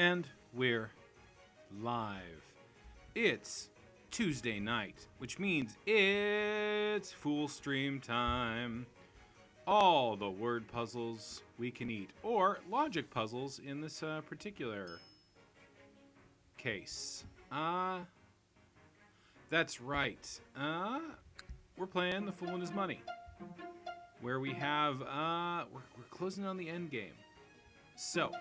And we're live. It's Tuesday night, which means it's full stream time. All the word puzzles we can eat, or logic puzzles in this particular case. That's right. We're playing The Fool and His Money, where we have, we're closing on the end game. So,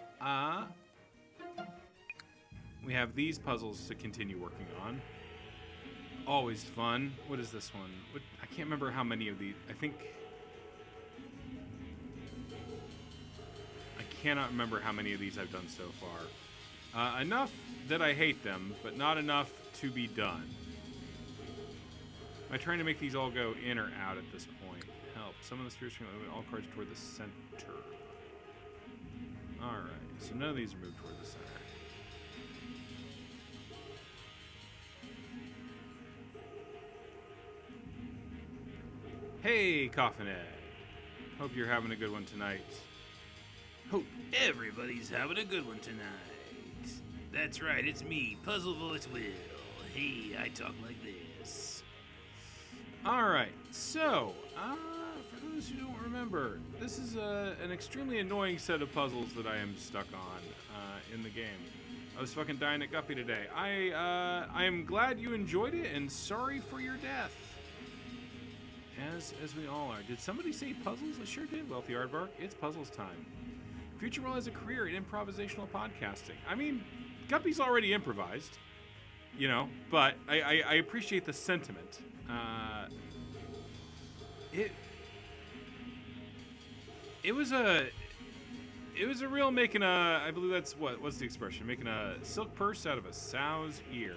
we have these puzzles to continue working on. Always fun. What is this one? I can't remember how many of these. I cannot remember how many of these I've done so far. Enough that I hate them, but not enough to be done. Am I trying to make these all go in or out at this point? Help. Some of the spheres can move all cards toward the center. Alright, so none of these are moved toward the center. Hey, Coffin Ed. Hope you're having a good one tonight. Hope everybody's having a good one tonight. That's right, it's me, Puzzle Voice Will. Hey, I talk like this. Alright, so, for those who don't remember, this is an extremely annoying set of puzzles that I am stuck on in the game. I was fucking dying at Guppy today. I am glad you enjoyed it, and sorry for your death. As we all are. Did somebody say puzzles? I sure did, Wealthy Aardvark. It's puzzles time. Future Will has a career in improvisational podcasting. I mean, Guppy's already improvised, you know, but I appreciate the sentiment. It was a real making a, I believe that's what's the expression? Making a silk purse out of a sow's ear.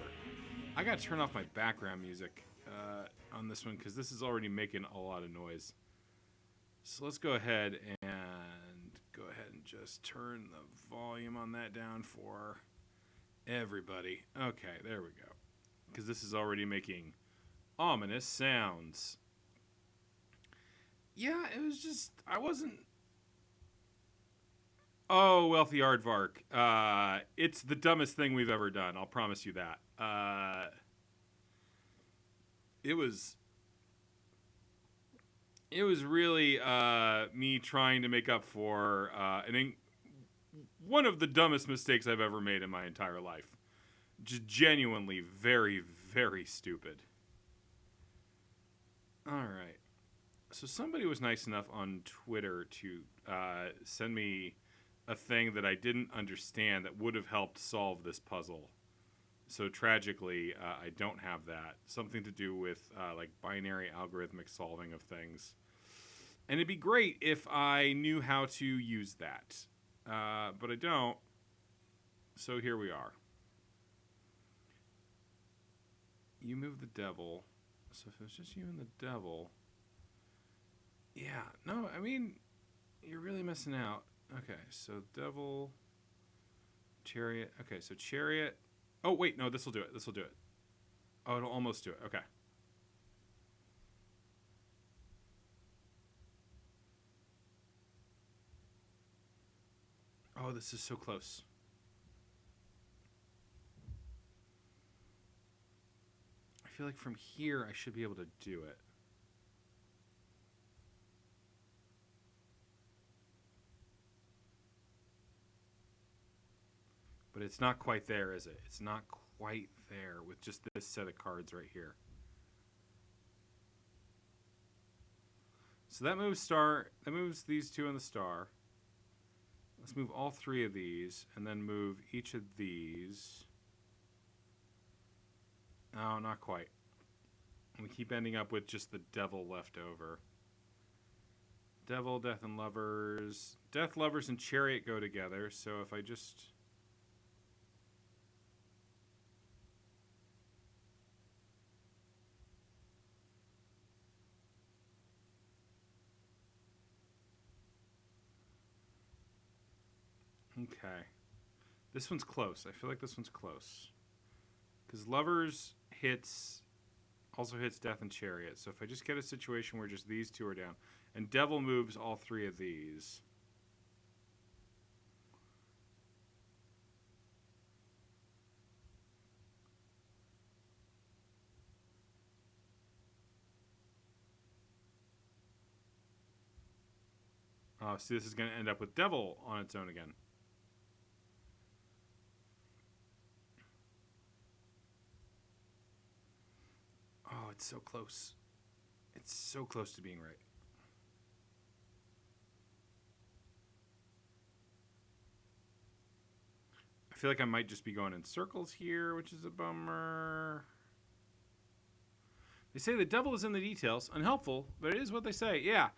I gotta turn off my background music on this one because this is already making a lot of noise. So let's go ahead and just turn the volume on that down for everybody. Okay, there we go. Because this is already making ominous sounds. Yeah, it was just, I wasn't... Oh, Wealthy Aardvark. It's the dumbest thing we've ever done. I'll promise you that. It was really me trying to make up for one of the dumbest mistakes I've ever made in my entire life. Just genuinely very, very stupid. All right. So somebody was nice enough on Twitter to send me a thing that I didn't understand that would have helped solve this puzzle. So tragically, I don't have that. Something to do with like binary algorithmic solving of things. And it'd be great if I knew how to use that. But I don't. So here we are. You move the devil. So if it was just you and the devil. Yeah, no, I mean, you're really missing out. Okay, so devil, chariot. Okay, so chariot. Oh, wait, no, this will do it. This will do it. Oh, it'll almost do it. Okay. Oh, this is so close. I feel like from here I should be able to do it. But it's not quite there, is it? It's not quite there with just this set of cards right here. So that moves star. That moves these two on the star. Let's move all three of these, and then move each of these. Oh, not quite. We keep ending up with just the devil left over. Devil, death, and lovers. Death, lovers, and chariot go together. So if I just... Okay. This one's close. I feel like this one's close. Because lovers also hits death and chariot. So if I just get a situation where just these two are down. And devil moves all three of these. Oh, see, this is going to end up with Devil on its own again. Oh, it's so close. It's so close to being right. I feel like I might just be going in circles here, which is a bummer. They say the devil is in the details. Unhelpful, but it is what they say. Yeah.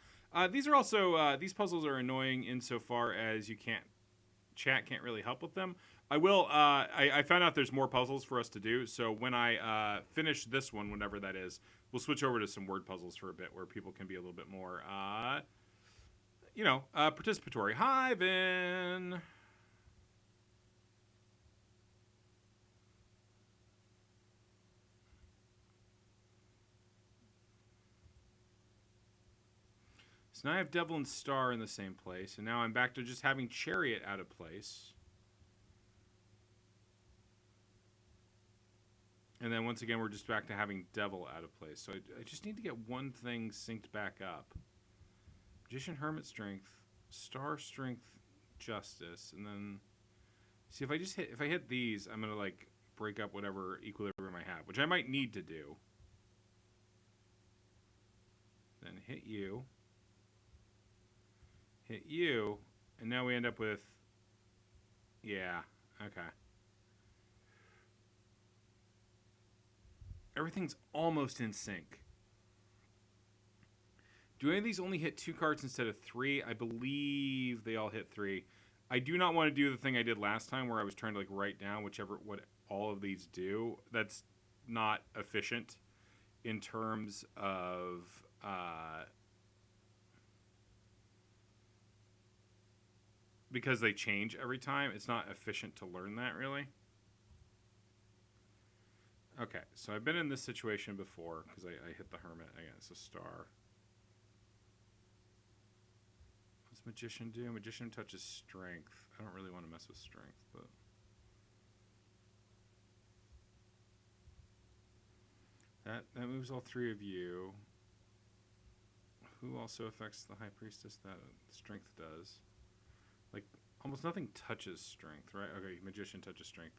These are also these puzzles are annoying insofar as chat can't really help with them. I will. I found out there's more puzzles for us to do. So when I finish this one, whenever that is, we'll switch over to some word puzzles for a bit, where people can be a little bit more, participatory. Hi, Vin. So now I have Devil and Star in the same place, and now I'm back to just having Chariot out of place. And then once again, we're just back to having Devil out of place. So I just need to get one thing synced back up. Magician, Hermit, Strength, Star, Strength, Justice, and then see if I hit these, I'm gonna like break up whatever equilibrium I have, which I might need to do. Then hit you, and now we end up with, yeah, okay. Everything's almost in sync. Do any of these only hit 2 cards instead of 3? I believe they all hit 3. I do not want to do the thing I did last time where I was trying to like write down what all of these do. That's not efficient in terms of because they change every time. It's not efficient to learn that really. Okay, so I've been in this situation before because I hit the Hermit. Again, it's a Star. What's Magician do? Magician touches Strength. I don't really want to mess with Strength, but that moves all 3 of you. Who also affects the High Priestess? That Strength does. Like almost nothing touches Strength, right? Okay, Magician touches Strength.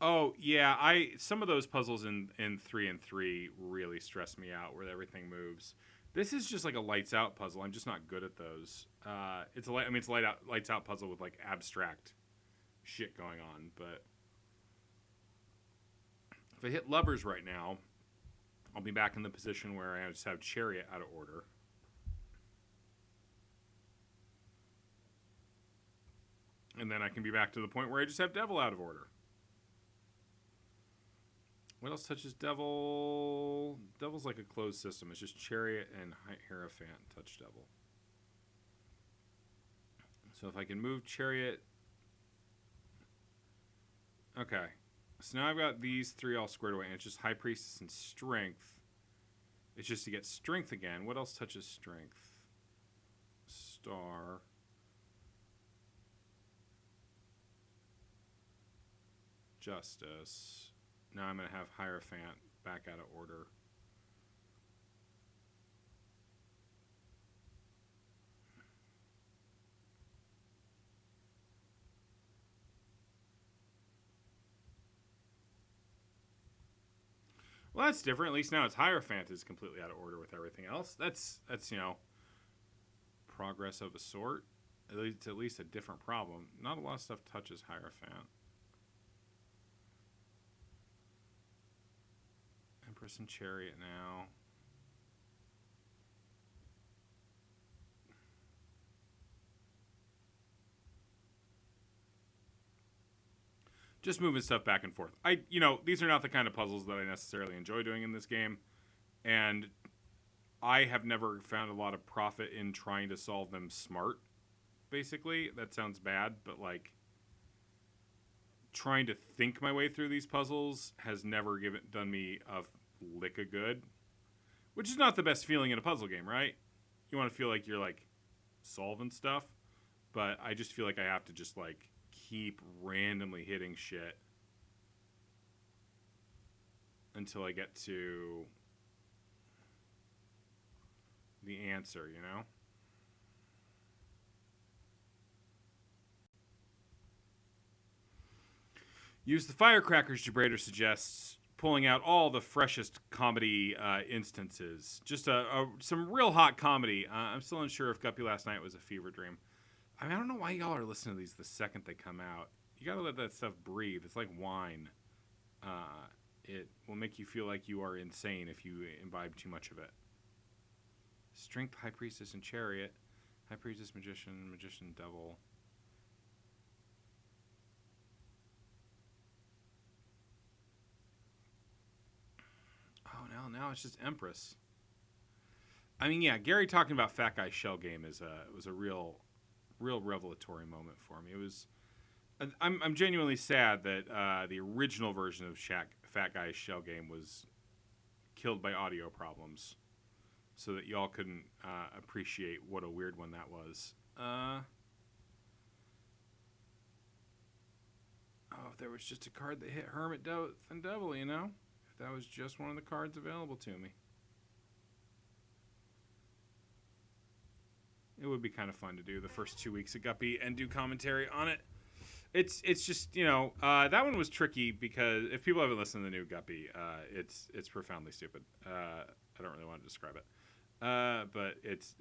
Oh yeah, some of those puzzles in 3 and 3 really stress me out where everything moves. This is just like a lights out puzzle. I'm just not good at those. It's a lights out puzzle with like abstract shit going on. But if I hit Lovers right now, I'll be back in the position where I just have Chariot out of order. And then I can be back to the point where I just have Devil out of order. What else touches Devil? Devil's like a closed system. It's just Chariot and Hierophant touch Devil. So if I can move Chariot... Okay. So now I've got these 3 all squared away, and it's just High Priestess and Strength. It's just to get Strength again. What else touches Strength? Star. Justice. Now I'm going to have Hierophant back out of order. Well, that's different. At least now it's Hierophant is completely out of order with everything else. That's progress of a sort. It's at least a different problem. Not a lot of stuff touches Hierophant. Empress and Chariot now. Just moving stuff back and forth. These are not the kind of puzzles that I necessarily enjoy doing in this game. And I have never found a lot of profit in trying to solve them smart, basically. That sounds bad, but like trying to think my way through these puzzles has never done me a lick of good. Which is not the best feeling in a puzzle game, right? You want to feel like you're like solving stuff, but I just feel like I have to just like keep randomly hitting shit until I get to the answer, you know? Use the firecrackers, Jabrader suggests, pulling out all the freshest comedy instances. Just some real hot comedy. I'm still unsure if Guppy Last Night was a fever dream. I mean, I don't know why y'all are listening to these the second they come out. You gotta let that stuff breathe. It's like wine. It will make you feel like you are insane if you imbibe too much of it. Strength, High Priestess, and Chariot. High Priestess, Magician, Magician, Devil. Oh, now it's just Empress. I mean, yeah, Gary talking about Fat Guy Shell Game was a real revelatory moment for me. It was. I'm genuinely sad that the original version of Fat Guy Shell Game was killed by audio problems, so that y'all couldn't appreciate what a weird one that was. Oh, if there was just a card that hit Hermit, Death, and Devil, you know? If that was just one of the cards available to me. It would be kind of fun to do the first 2 weeks of Guppy and do commentary on it. It's just, you know, that one was tricky because if people haven't listened to the new Guppy, it's profoundly stupid. I don't really want to describe it. But it's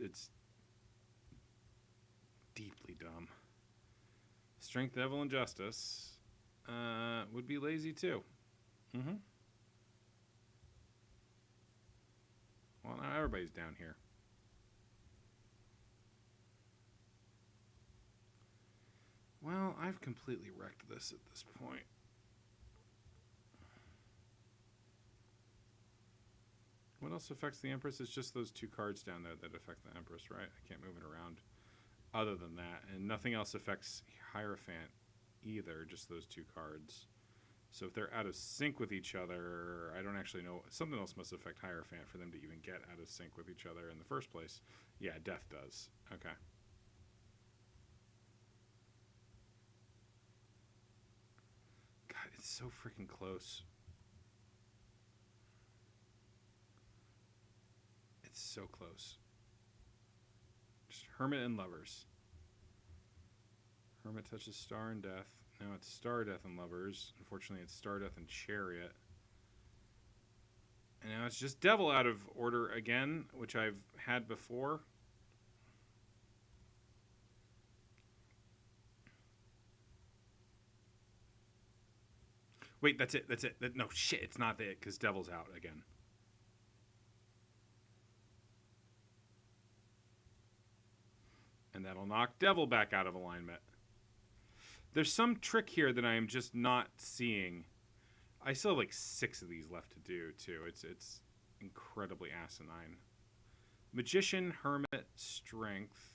deeply dumb. Strength, Devil, and Justice would be lazy too. Mm-hmm. Well, now everybody's down here. Well, I've completely wrecked this at this point. What else affects the Empress? It's just those two cards down there that affect the Empress, right? I can't move it around other than that. And nothing else affects Hierophant either, just those two cards. So if they're out of sync with each other, I don't actually know. Something else must affect Hierophant for them to even get out of sync with each other in the first place. Yeah, Death does. Okay. God, it's so freaking close. It's so close. Just Hermit and Lovers. Hermit touches Star and Death. Now it's Star, Death, and Lovers. Unfortunately, it's Star, Death, and Chariot. And now it's just Devil out of order again, which I've had before. Wait, that's it. No, shit, it's not it, because Devil's out again. And that'll knock Devil back out of alignment. There's some trick here that I am just not seeing. I still have like 6 of these left to do, too. It's incredibly asinine. Magician, Hermit, Strength.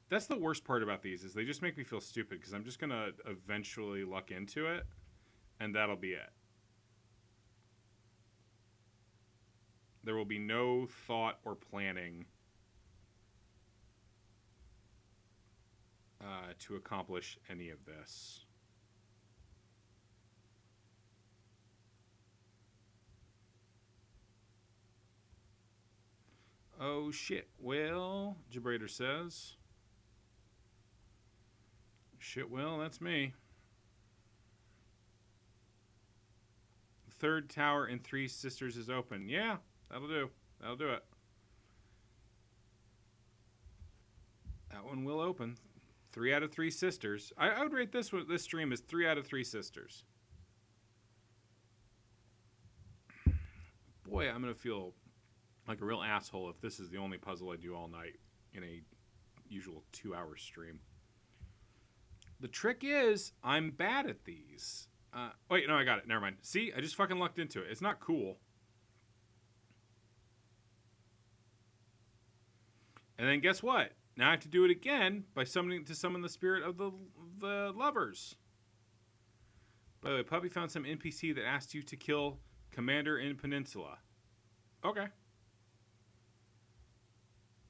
That's the worst part about these, is they just make me feel stupid, because I'm just going to eventually luck into it, and that'll be it. There will be no thought or planning to accomplish any of this. Oh shit. Well, Jabrader says. Shit, well, that's me. Third tower in Three Sisters is open. Yeah, that'll do. That'll do it. That one will open. 3 out of 3 sisters. I would rate this stream as 3 out of 3 sisters. Boy, I'm going to feel like a real asshole if this is the only puzzle I do all night in a usual 2-hour stream. The trick is, I'm bad at these. Wait, no, I got it. Never mind. See, I just fucking lucked into it. It's not cool. And then guess what? Now I have to do it again by summon the spirit of the lovers. By the way, Puppy found some NPC that asked you to kill Commander in Peninsula. Okay.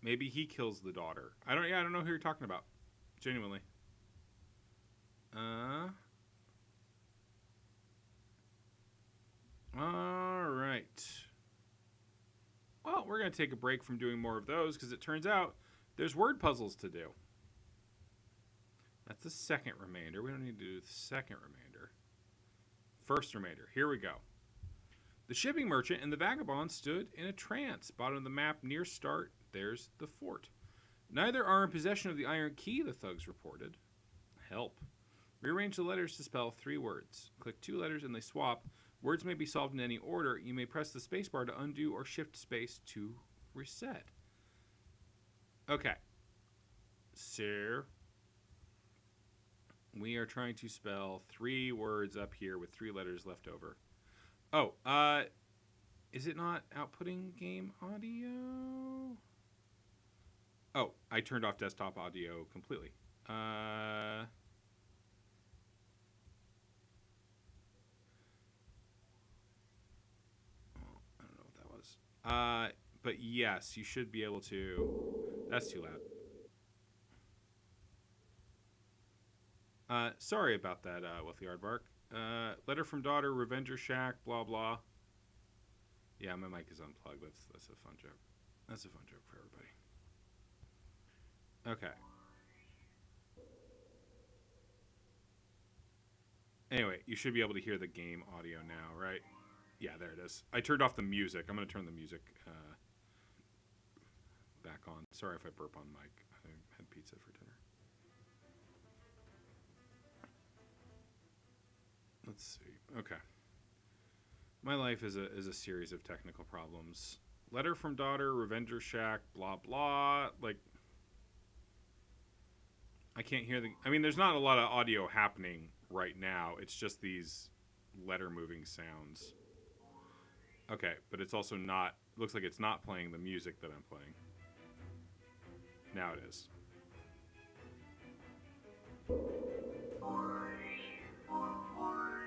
Maybe he kills the daughter. I don't know who you're talking about. Genuinely. Alright. right. Well, we're going to take a break from doing more of those because it turns out there's word puzzles to do. That's the second remainder. We don't need to do the second remainder. First remainder. Here we go. The shipping merchant and the vagabond stood in a trance. Bottom of the map near start, there's the fort. Neither are in possession of the iron key, the thugs reported. Help. Rearrange the letters to spell 3 words. Click 2 letters and they swap. Words may be solved in any order. You may press the spacebar to undo or shift space to reset. Okay. So, we are trying to spell 3 words up here with 3 letters left over. Oh, is it not outputting game audio? Oh, I turned off desktop audio completely. I don't know what that was. But yes, you should be able to. That's too loud. Sorry about that, Wealthy Aardvark. Letter from daughter, Revenger Shack, blah blah. Yeah, my mic is unplugged. That's a fun joke. That's a fun joke for everybody. Okay. Anyway, you should be able to hear the game audio now, right? Yeah, there it is. I turned off the music. I'm going to turn the music back on. Sorry if I burp on mic. I had pizza for dinner. Let's see. Okay. My life is a series of technical problems. Letter from daughter, Revenger Shack, blah blah. Like, I can't hear the. I mean, there's not a lot of audio happening right now. It's just these letter moving sounds. Okay, but it's also not. Looks like it's not playing the music that I'm playing. Now it is.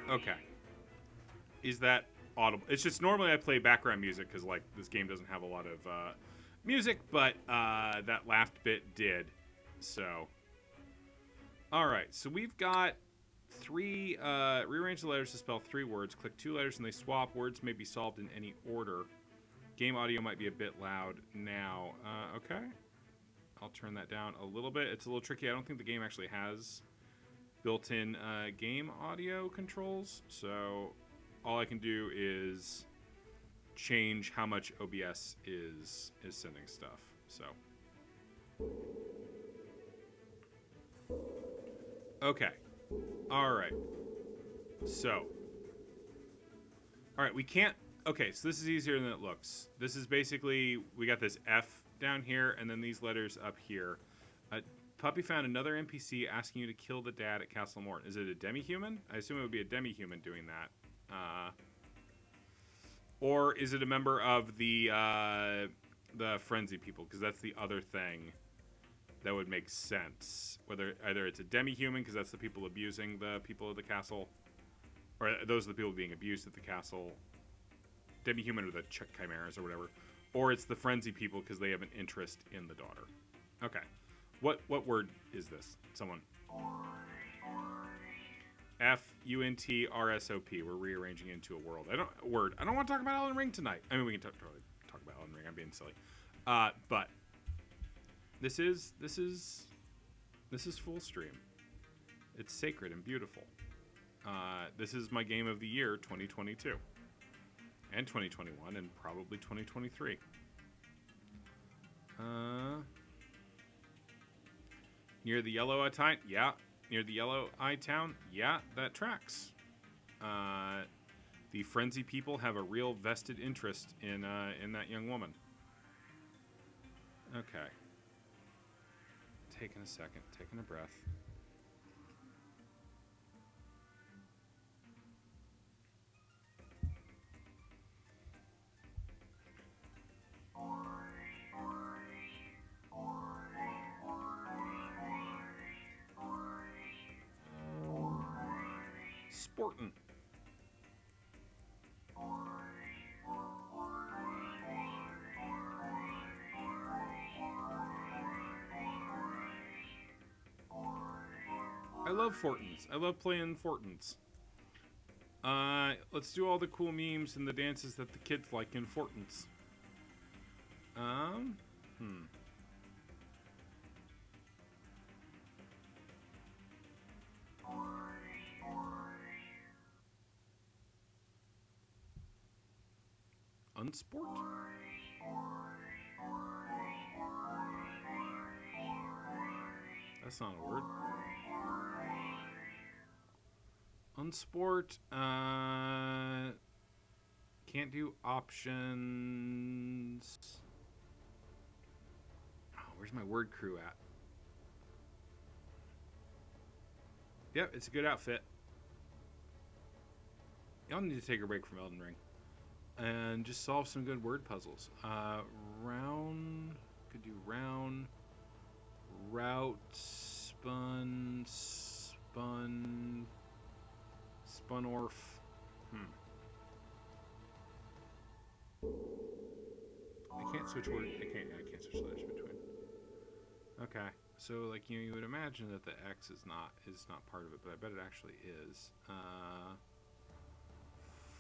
Okay. Is that audible? It's just normally I play background music because like this game doesn't have a lot of music, but that laughed bit did. So, all right. So we've got 3. Rearrange the letters to spell 3 words. Click 2 letters and they swap. Words may be solved in any order. Game audio might be a bit loud now. Okay. I'll turn that down a little bit. It's a little tricky. I don't think the game actually has built-in game audio controls, so all I can do is change how much OBS is sending stuff. So, okay, all right. So, all right, we can't. Okay, so this is easier than it looks. This is basically we got this F down here, and then these letters up here. Puppy found another NPC asking you to kill the dad at Castle Morton. Is it a demi-human? I assume it would be a demi-human doing that. Or is it a member of the frenzy people? Because that's the other thing that would make sense. Either it's a demi-human, because that's the people abusing the people of the castle, or those are the people being abused at the castle. Demi-human or the chimeras or whatever. Or it's the frenzy people because they have an interest in the daughter. Okay. What word is this? Someone. FUNTRSOP. We're rearranging into a world. I don't want to talk about Elden Ring tonight. I mean, we can totally talk about Elden Ring. I'm being silly. But this is full stream. It's sacred and beautiful. This is my game of the year, 2022, and 2021, and probably 2023. Near the Yellow Eye Town? Yeah. Near the Yellow Eye Town? Yeah, that tracks. The frenzy people have a real vested interest in that young woman. Okay. Taking a second, taking a breath. Sportin'. I love Fortins. I love playing Fortins. Let's do all the cool memes and the dances that the kids like in Fortnite. Hmm. Unsport? That's not a word. Unsport, can't do options. Oh, where's my word crew at? Yep, it's a good outfit. Y'all need to take a break from Elden Ring and just solve some good word puzzles. Round, could do round, route, spun, Spunorf. I can't switch words. I can't switch letters between. Okay, so like you would imagine that the X is not part of it, but I bet it actually is.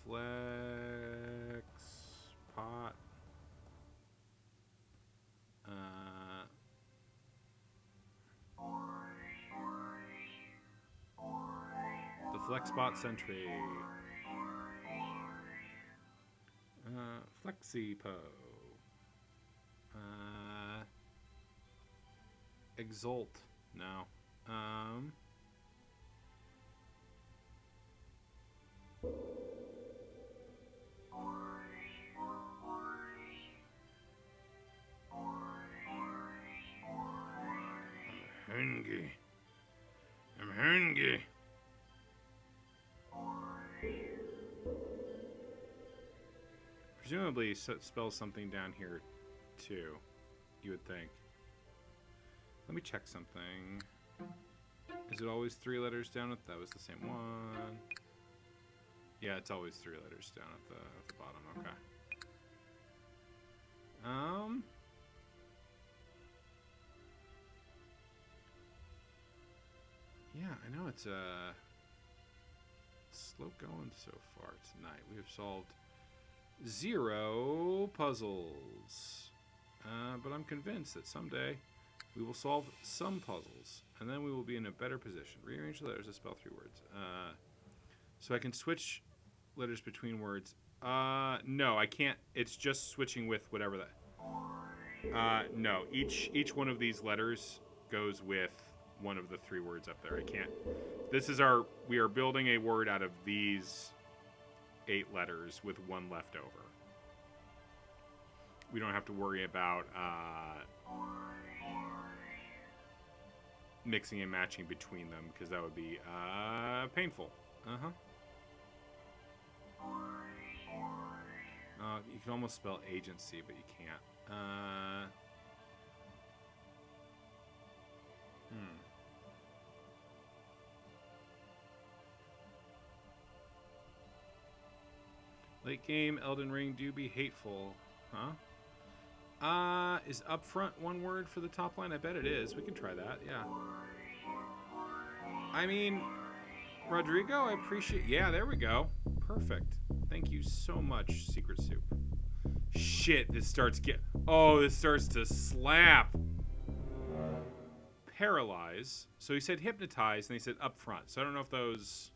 Flex pot. The Flexbot Sentry. Flexipo. Exult. No. Hungry. I'm hungry. Presumably spells something down here too, you would think. Let me check something. Is it always 3 letters down at that was the same one? Yeah, it's always 3 letters down at the bottom, okay. Yeah, I know it's slow going so far tonight. We have solved 0 puzzles. But I'm convinced that someday we will solve some puzzles, and then we will be in a better position. Rearrange the letters to spell 3 words. So I can switch letters between words. No, I can't. It's just switching with whatever that. No, each one of these letters goes with one of the 3 words up there. I can't. We are building a word out of these 8 letters with 1 left over. We don't have to worry about mixing and matching between them, because that would be painful. You can almost spell agency, but you can't. Late game, Elden Ring do be hateful. Huh? Is upfront 1 word for the top line? I bet it is. We can try that, yeah. I mean, Rodrigo, I appreciate... Yeah, there we go. Perfect. Thank you so much, Secret Soup. Shit, this starts to slap. Paralyze. So he said hypnotize, and he said upfront. So I don't know if those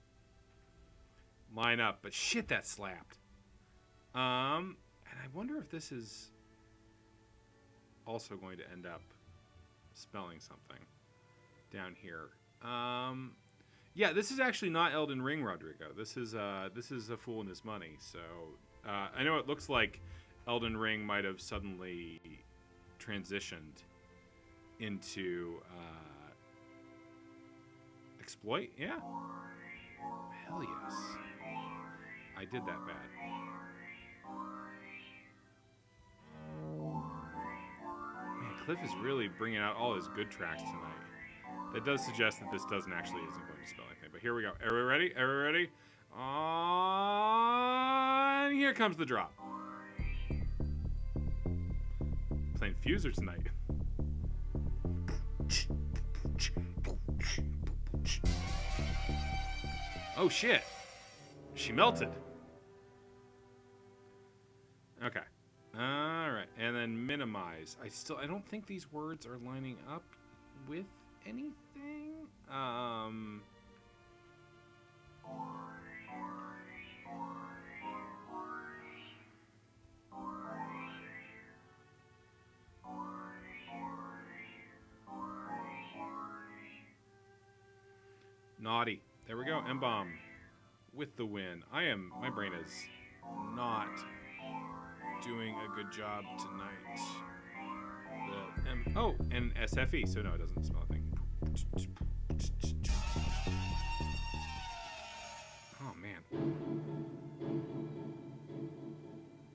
line up, but shit, that slapped. And I wonder if this is also going to end up spelling something down here. Yeah, this is actually not Elden Ring, Rodrigo. This is A Fool and His Money. So I know it looks like Elden Ring might have suddenly transitioned into exploit. Yeah. Hell yes. I did that bad. Man, Cliff is really bringing out all his good tracks tonight. That does suggest that this isn't going to spell anything. But here we go. Everybody ready? Everybody ready? And here comes the drop. Playing Fuser tonight. Oh shit. She melted. Okay. All right. And then minimize. I don't think these words are lining up with anything. Naughty. There we go. M-bomb. With the win. My brain is not doing a good job tonight. And SFE, so no, it doesn't smell a thing. Oh, man.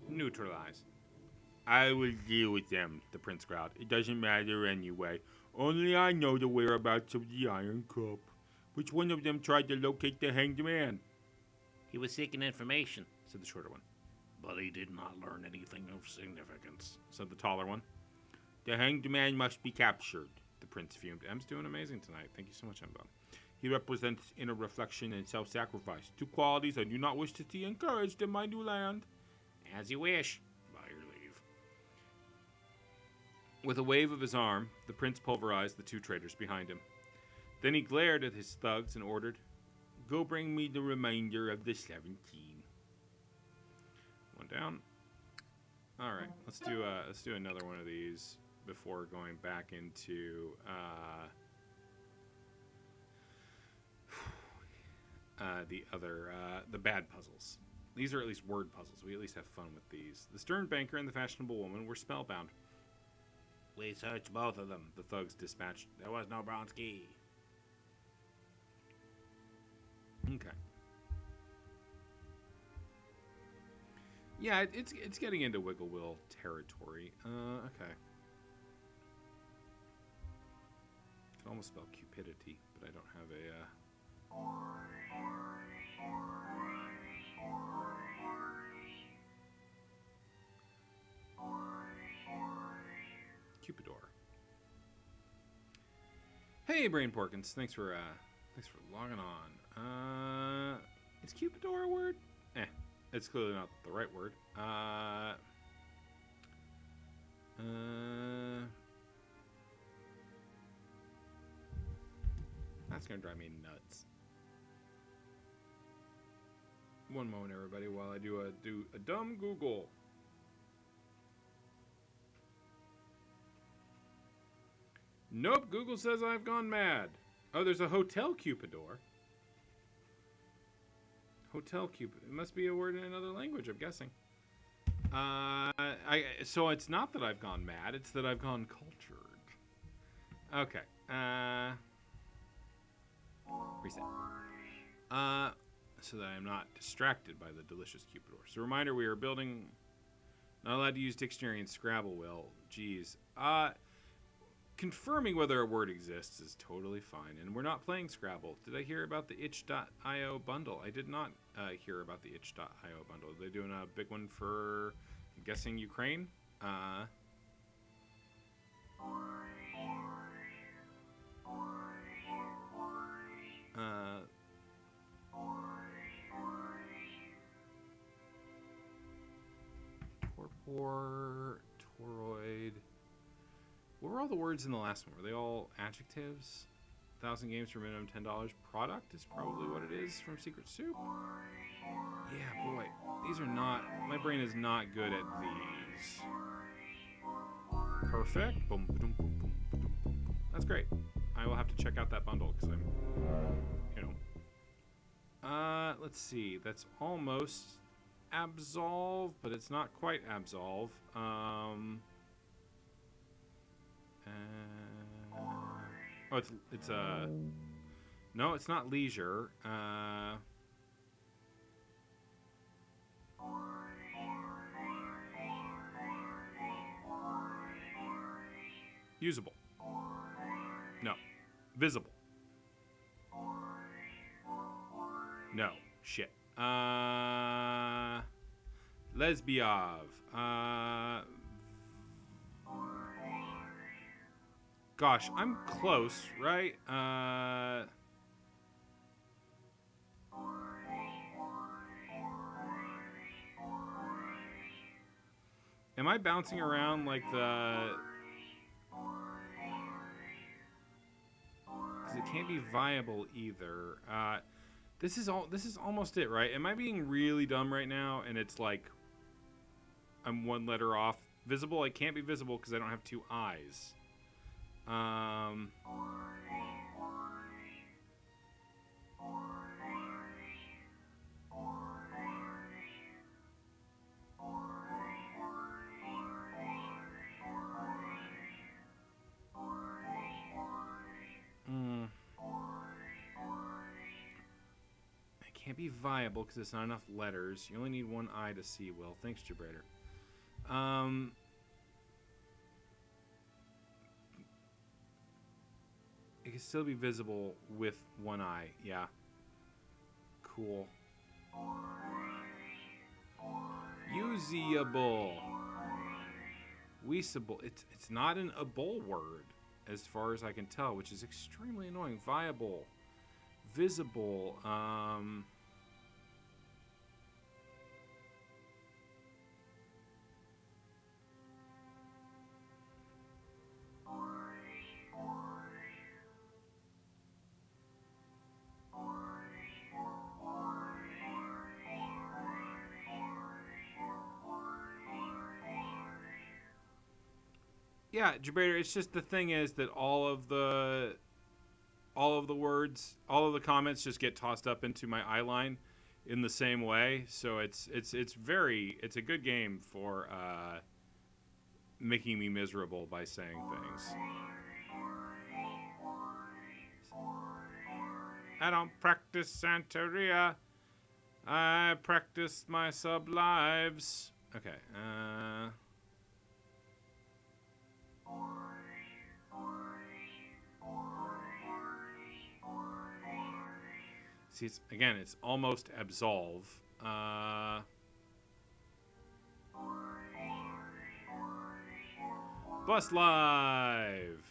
Neutralize. I will deal with them, the prince growled. It doesn't matter anyway. Only I know the whereabouts of the Iron Cup. Which one of them tried to locate the hanged man? He was seeking information, Said the shorter one. but he did not learn anything of significance. Said the taller one. The hanged man must be captured, the prince fumed. M's doing amazing tonight. Thank you so much, M-bomb. He represents inner reflection and self-sacrifice, two qualities I do not wish to see encouraged in my new land. As you wish. By your leave. With a wave of his arm, the prince pulverized the two traitors behind him. Then he glared at his thugs and ordered, "Go bring me the remainder of the 17." One down. All right, let's do another one of these before going back into the bad puzzles. These are at least word puzzles. We at least have fun with these. The stern banker and the fashionable woman were spellbound. We searched both of them. The thugs dispatched. There was no bronze key. Okay. Yeah, it's getting into Wiggle Will territory. Okay. I can almost spell cupidity, but I don't have a. Cupidor. Hey, Brain Porkins. Thanks for logging on. Is Cupidor a word? It's clearly not the right word. That's gonna drive me nuts. One moment, everybody, while I do a dumb Google. Nope, Google says I've gone mad. Oh, there's a Hotel Cupidor. Hotel Cupid. It must be a word in another language, I'm guessing. So it's not that I've gone mad, it's that I've gone cultured. Okay. Reset. So that I'm not distracted by the delicious Cupidor. So reminder, we are building... Not allowed to use dictionary and Scrabble, Will. Jeez. Confirming whether a word exists is totally fine. And we're not playing Scrabble. Did I hear about the itch.io bundle? I did not hear about the itch.io bundle. Are they doing a big one for, I'm guessing, Ukraine? Torpor, toroid. What were all the words in the last one? Were they all adjectives? 1,000 games for minimum $10. Product is probably what it is from Secret Soup. Yeah, boy. These are not... My brain is not good at these. Perfect. Boom, boom, boom, boom, boom, boom, boom. That's great. I will have to check out that bundle because I'm... You know. Let's see. That's almost Absolve, but it's not quite Absolve. Oh, it's no, it's not leisure. Usable. No. Visible. No. Shit. Lesbiov. Gosh, I'm close, right? Am I bouncing around like the... Because it can't be viable either. This is almost it, right? Am I being really dumb right now? And it's like I'm one letter off. Visible, I can't be visible because I don't have two eyes. It can't be viable because it's not enough letters. You only need one eye to see, Will. Thanks, Jabrader. It can still be visible with one eye. Yeah. Cool. Usable. Weasable. It's not an able word, as far as I can tell, which is extremely annoying. Viable. Visible. Yeah, Jabrader, it's just the thing is that all of the words, all of the comments just get tossed up into my eye line in the same way. So it's a good game for making me miserable by saying things. I don't practice Santeria. I practice my sublives. Okay. See, it's almost absolve. Bus live.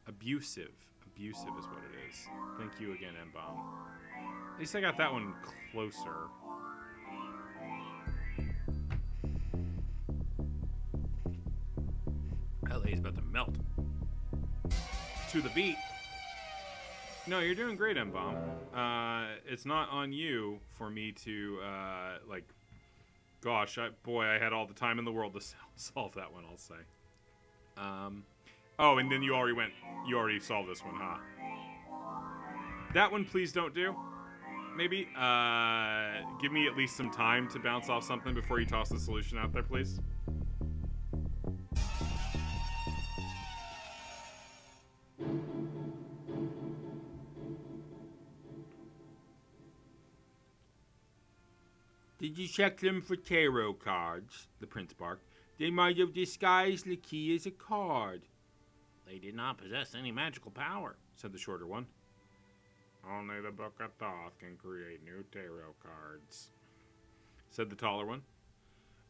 Abusive. Abusive is what it is. Thank you again, M-Bomb. At least I got that one closer. LA's about to melt. To the beat. No, you're doing great, M-Bomb. It's not on you for me to, gosh, I had all the time in the world to solve that one, I'll say. Oh, and then you already solved this one, huh? That one, please don't do. Maybe, give me at least some time to bounce off something before you toss the solution out there, please. Did you check them for tarot cards? The prince barked. They might have disguised the key as a card. They did not possess any magical power, said the shorter one. Only the Book of Thoth can create new tarot cards, said the taller one.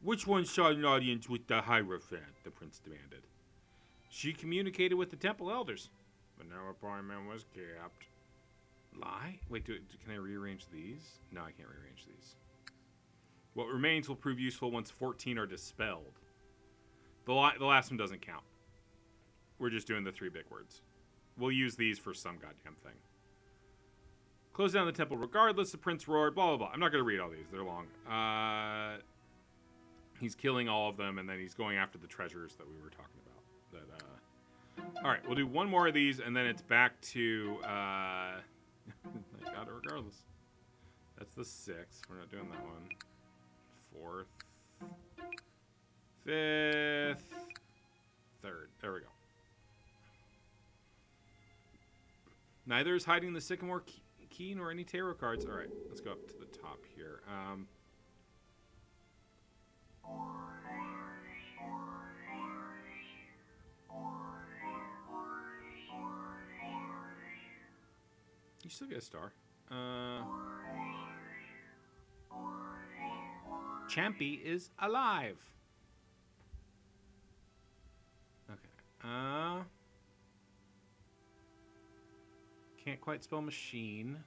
Which one sought an audience with the Hierophant? The prince demanded. She communicated with the temple elders, but no appointment was kept. Lie? Wait, can I rearrange these? No, I can't rearrange these. What remains will prove useful once 14 are dispelled. The last one doesn't count. We're just doing the 3 big words. We'll use these for some goddamn thing. Close down the temple regardless, the prince roared, blah, blah, blah. I'm not going to read all these. They're long. He's killing all of them, and then he's going after the treasures that we were talking about. All right, we'll do one more of these, and then it's back to... I got it regardless. That's the 6th. We're not doing that one. 4th. 5th. 3rd. There we go. Neither is hiding the sycamore key nor any tarot cards. All right, let's go up to the top here. You still get a star. Champy is alive. Okay. Can't quite spell machine.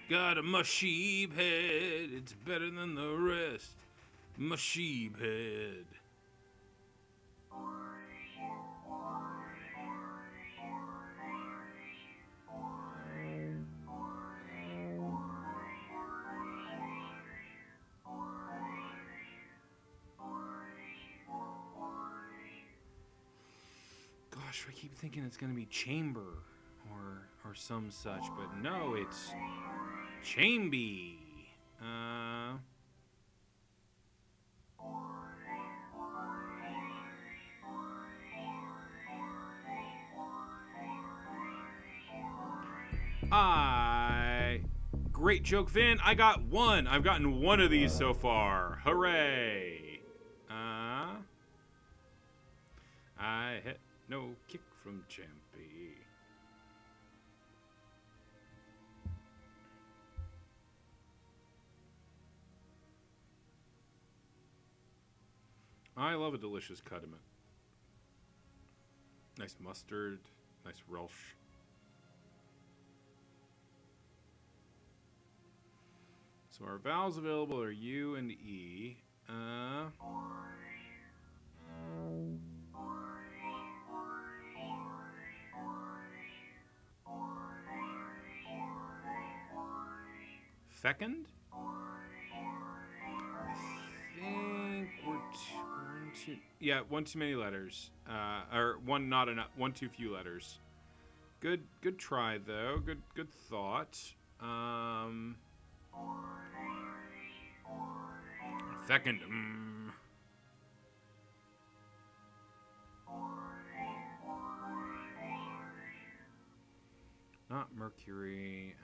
Got a mushy head, it's better than the rest. Mushy head. Gosh, I keep thinking it's gonna be chamber or some such, but no, it's chamby. Great joke, Vin. I got one. I've gotten one of these so far. Hooray. I hit no kick from Champy. I love a delicious cutiment. Nice mustard, nice relish. So our vowels available are U and E. Fecund? I think we're yeah, one too many letters. Or one not enough. One too few letters. Good try though. Good thought. Fecund. Not Mercury.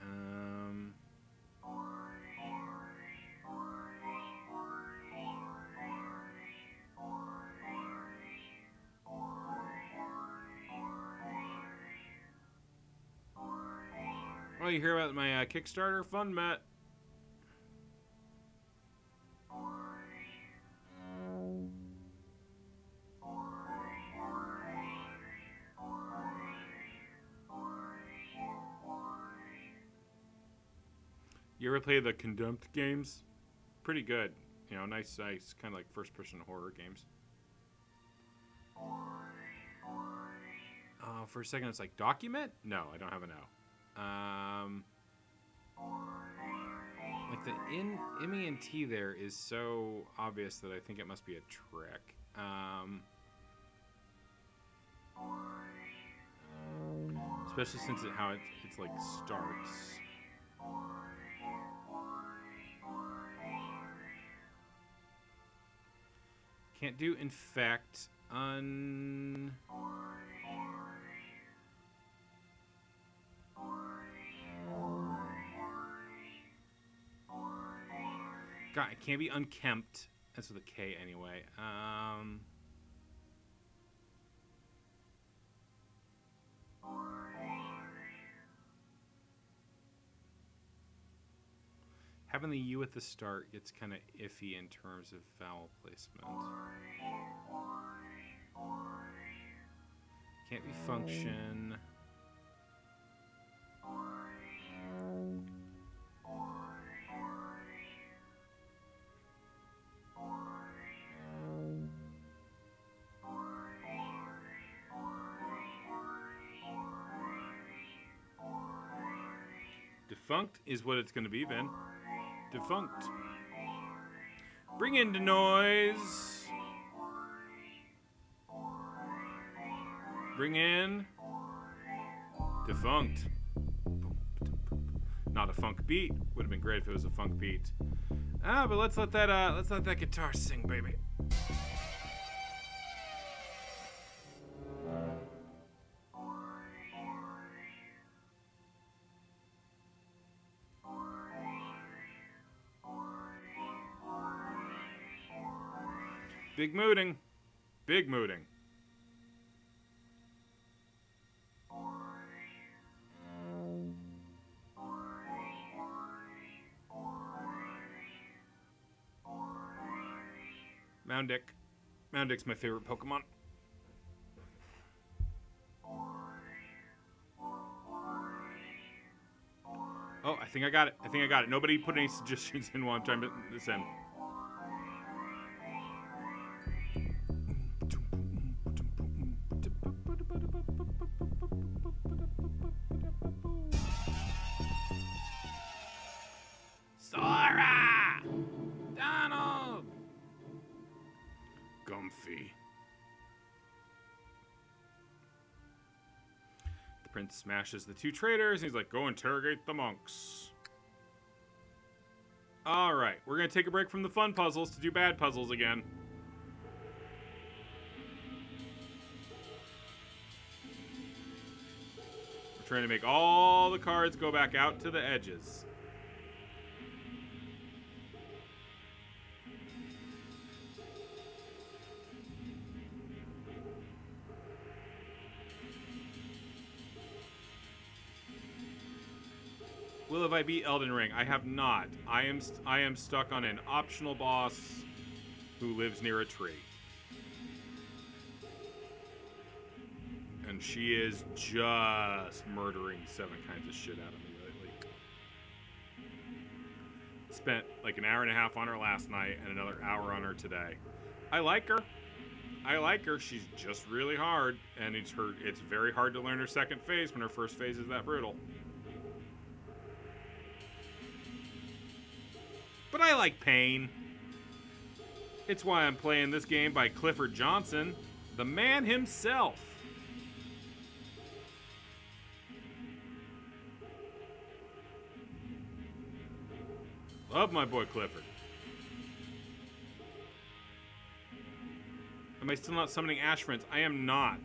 Oh, you hear about my Kickstarter fund, Matt? You ever play the Condemned games? Pretty good. You know, nice, kind of like first-person horror games. For a second, it's like document? No, I don't have an O. Like the IME and T there is so obvious that I think it must be a trick. Especially since it's like starts. Can't do infect. God, it can't be unkempt. That's with a K anyway. Having the U at the start gets kind of iffy in terms of vowel placement. Can't be function. Defunct is what it's going to be, Ben. Defunct. Bring in the noise. Bring in defunct. Not a funk beat. Would have been great if it was a funk beat. But let's let that guitar sing, baby. Big mooting. Big mooting. Moundick. Moundick's my favorite Pokemon. Oh, I think I got it. I think I got it. Nobody put any suggestions in while I'm trying to put this in. Sora! Donald! Comfy. The prince smashes the two traitors, and he's like, go interrogate the monks. Alright, we're going to take a break from the fun puzzles to do bad puzzles again. We're trying to make all the cards go back out to the edges. Will have I beat Elden Ring? I have not. I am stuck on an optional boss who lives near a tree. And she is just murdering 7 kinds of shit out of me lately. Spent like an hour and a half on her last night and another hour on her today. I like her. I like her. She's just really hard, and it's very hard to learn her second phase when her first phase is that brutal. But I like pain. It's why I'm playing this game by Clifford Johnson, the man himself. Love my boy Clifford. Am I still not summoning Ash Friends? I am not.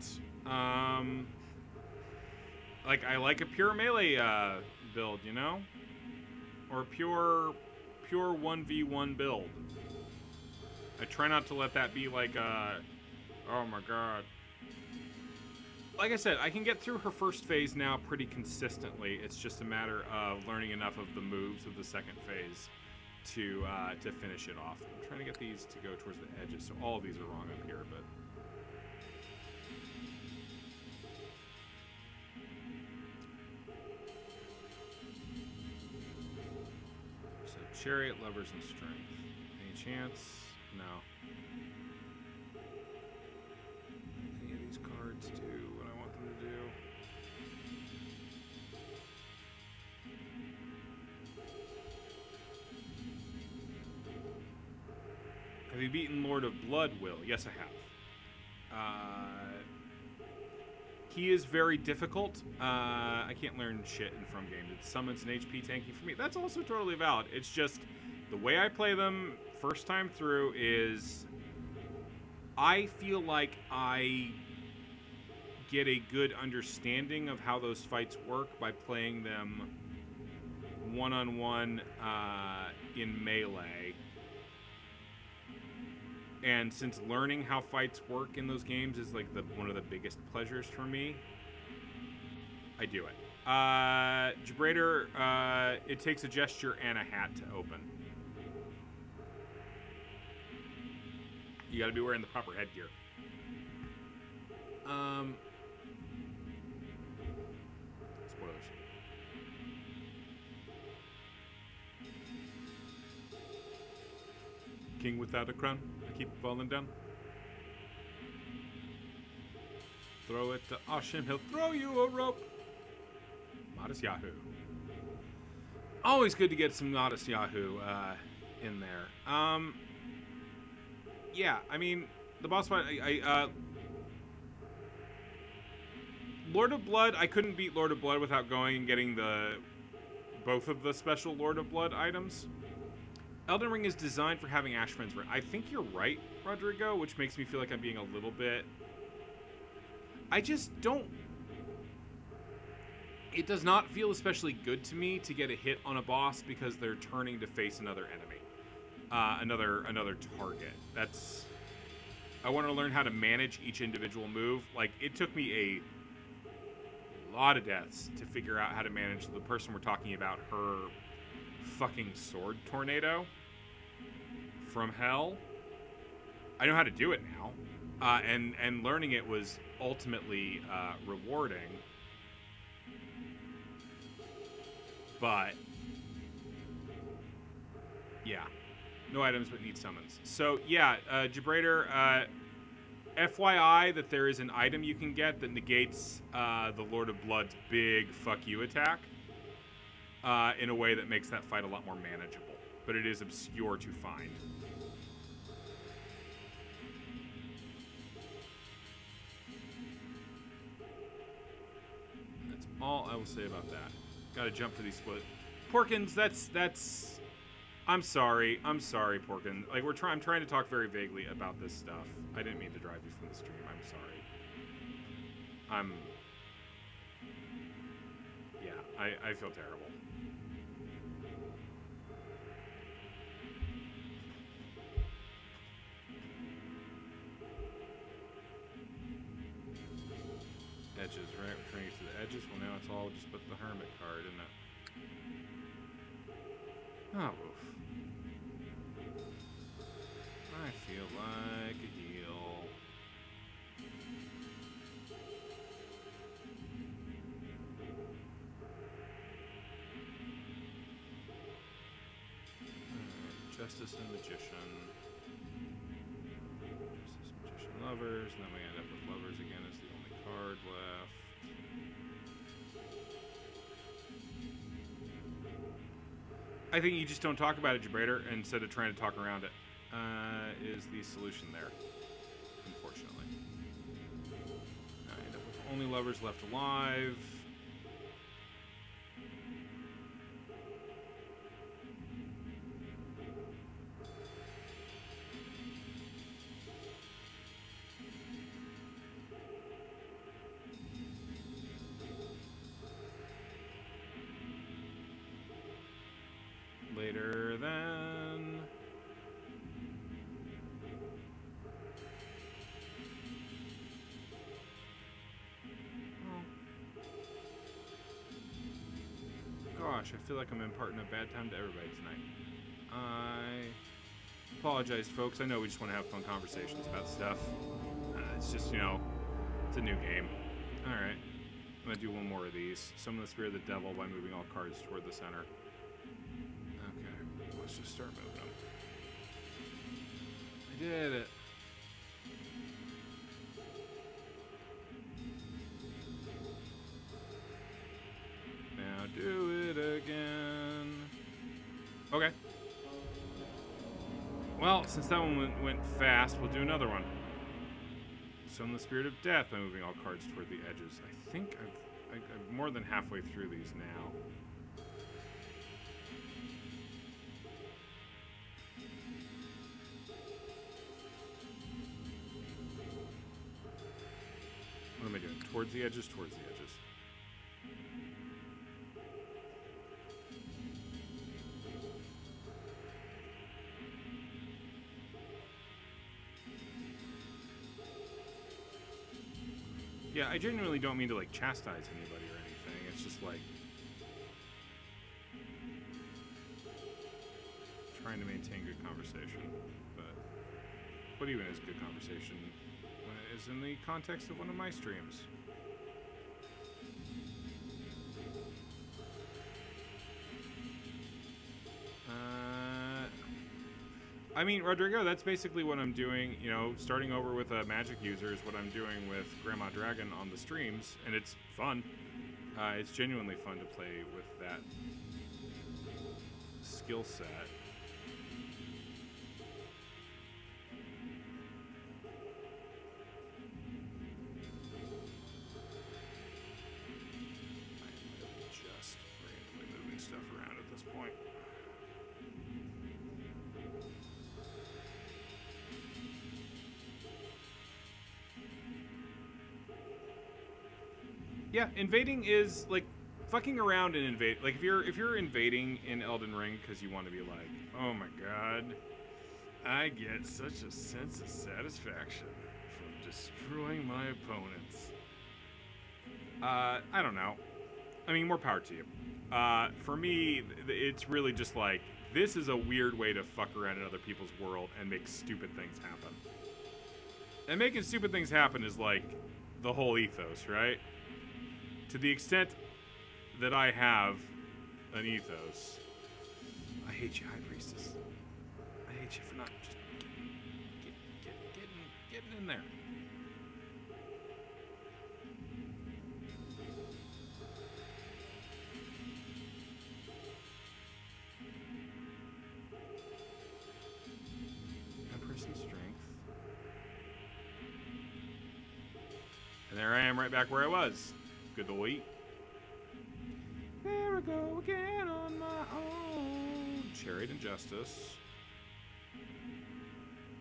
Like, I like a pure melee build, you know? Or pure 1v1 build. I try not to let that be like oh my god. Like I said, I can get through her first phase now pretty consistently. It's just a matter of learning enough of the moves of the second phase to finish it off. I'm trying to get these to go towards the edges, so all of these are wrong up here, but Chariot, Lovers, and Strength. Any chance? No. Any of these cards do what I want them to do? Have you beaten Lord of Blood, Will? Yes, I have. He is very difficult. I can't learn shit in from games. It summons an HP tanking for me. That's also totally valid. It's just the way I play them first time through is I feel like I get a good understanding of how those fights work by playing them one-on-one in melee. And since learning how fights work in those games is like one of the biggest pleasures for me, I do it. Jabrader, it takes a gesture and a hat to open. You gotta be wearing the proper headgear. Spoilers. King without a crown. I keep falling down. Throw it to Oshim. He'll throw you a rope. Modest Yahoo. Always good to get some Modest Yahoo in there. Yeah, I mean, the boss fight, Lord of Blood, I couldn't beat Lord of Blood without going and getting both of the special Lord of Blood items. Elden Ring is designed for having Ash Friends. I think you're right, Rodrigo, which makes me feel like I'm being a little bit... I just don't... It does not feel especially good to me to get a hit on a boss because they're turning to face another enemy. Another target. That's... I want to learn how to manage each individual move. Like, it took me a lot of deaths to figure out how to manage the person we're talking about, her fucking sword tornado from hell. I know how to do it now. And learning it was ultimately rewarding. But Yeah. No items, but need summons. So, yeah, Jabrader, FYI that there is an item you can get that negates the Lord of Blood's big fuck you attack in a way that makes that fight a lot more manageable. But it is obscure to find. That's all I will say about that. Gotta jump for these split. Porkins, that's... I'm sorry, Porkin. Like I'm trying to talk very vaguely about this stuff. I didn't mean to drive you from the stream. I'm sorry. Yeah, I feel terrible. Edges, right? We're trying to get to the edges. Well, now it's all just but the hermit card, isn't it? Oh, oof. I feel like a heel. Justice and Magician. Justice, Magician, Lovers. And then we end up with Lovers again as the only card left. I think you just don't talk about it, Jabrader, instead of trying to talk around it. Is the solution there, unfortunately. I end up with only Lovers left alive. Later then. Gosh, I feel like I'm imparting a bad time to everybody tonight. I apologize, folks. I know we just want to have fun conversations about stuff. It's just, it's a new game. Alright. I'm going to do one more of these. Summon the Spirit of the Devil by moving all cards toward the center. Okay, let's just start moving them. I did it. Now do it again. Okay. Well, since that one went fast, we'll do another one. Summon the Spirit of Death by moving all cards toward the edges. I think I'm more than halfway through these now. What am I doing? Towards the edges, towards the edges. Yeah, I genuinely don't mean to, like, chastise anybody or anything. It's just, like, trying to maintain good conversation. But what even is good conversation when it is in the context of one of my streams? I mean, Rodrigo, that's basically what I'm doing, starting over with a magic user is what I'm doing with Grandma Dragon on the streams, and it's fun. It's genuinely fun to play with that skill set. I'm just randomly moving stuff around at this point. Yeah, invading is like fucking around and invade. Like if you're invading in Elden Ring because you want to be like, oh my god, I get such a sense of satisfaction from destroying my opponents. I don't know. I mean, more power to you. For me, it's really just like this is a weird way to fuck around in other people's world and make stupid things happen. And making stupid things happen is like the whole ethos, right? To the extent that I have an ethos, I hate you, High Priestess. get you for not just getting in there. Empress and strength. And there I am right back where I was. Good boy. There I go again on my own. Chariot and Justice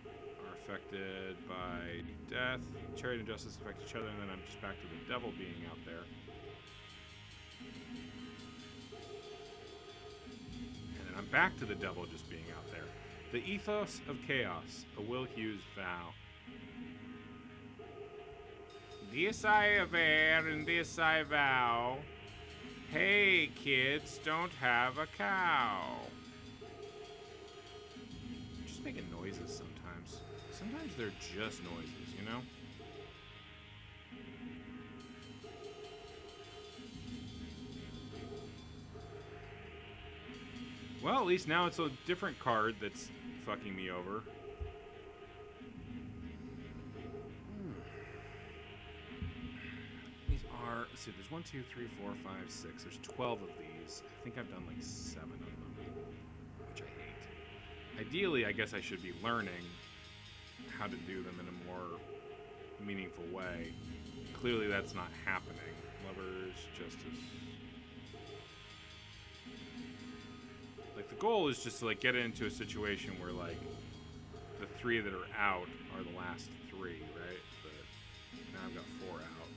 are affected by death. Chariot and Justice affect each other, and then I'm just back to the devil being out there. And then I'm back to the devil just being out there. The Ethos of Chaos, a Will Hughes vow. This I aver and this I vow. Hey kids, don't have a cow. Just making noises sometimes. Sometimes they're just noises, you know? Well, at least now it's a different card that's fucking me over. These are, let's see, there's 1, 2, 3, 4, 5, 6. There's 12 of these. I think I've done like 7 of them, which I hate. Ideally, I guess I should be learning how to do them in a more meaningful way. Clearly, that's not happening. Lovers, Justice. Like, the goal is just to, like, get it into a situation where, like, the 3 that are out are the last 3, right? But now I've got 4 out.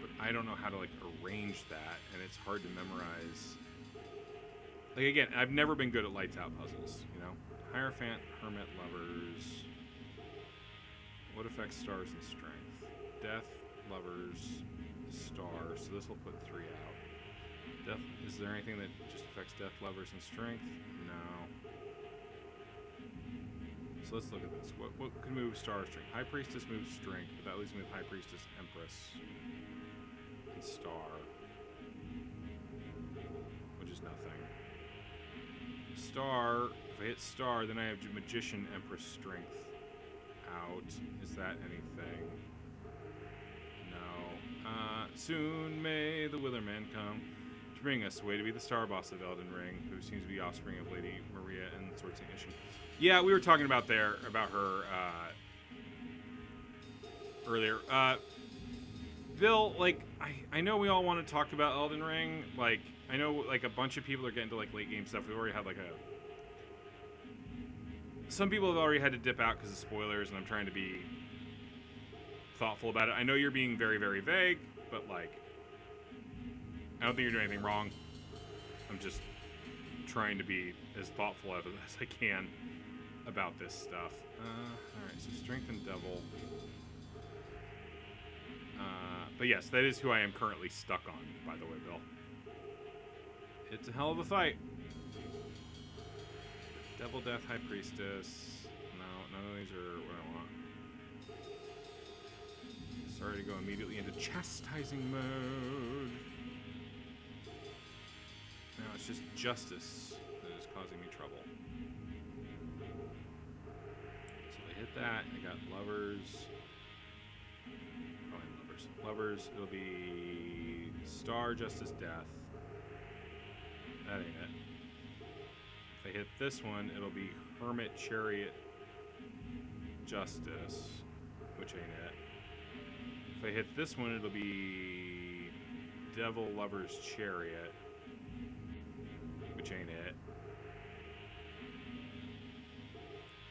But I don't know how to, like, arrange that, and it's hard to memorize. Like, again, I've never been good at lights out puzzles, you know? Hierophant, Hermit, Lovers. What affects stars and strength? Death, Lovers, Star. So this will put 3 out. Death. Is there anything that just affects Death, Lovers, and Strength? No. So let's look at this. What could move Star or Strength? High Priestess moves Strength, but that leaves me with High Priestess, Empress, and Star, which is nothing. Star. If I hit Star, then I have Magician, Empress, Strength out. Is that anything? No. Soon may the Willerman come to bring us away to be the star boss of Elden Ring, who seems to be offspring of Lady Maria and Sword Saint Isshin. Yeah, we were talking about her earlier. Bill, like, I know we all want to talk about Elden Ring. Like, I know, like, a bunch of people are getting to, like, late game stuff. We've already had, like, some people have already had to dip out because of spoilers, and I'm trying to be thoughtful about it. I know you're being very, very vague, but, like, I don't think you're doing anything wrong. I'm just trying to be as thoughtful as I can about this stuff. Alright, so Strength and Devil. But yes, that is who I am currently stuck on, by the way, Bill. It's a hell of a fight. Devil, Death, High Priestess. No, none of these are what I want. Sorry to go immediately into chastising mode. Now it's just Justice that is causing me trouble. So I hit that. I got Lovers. Oh, and Lovers. Lovers, it'll be Star, Justice, Death. That ain't it. If I hit this one, it'll be Hermit, Chariot, Justice, which ain't it. If I hit this one, it'll be Devil, Lovers, Chariot, which ain't it.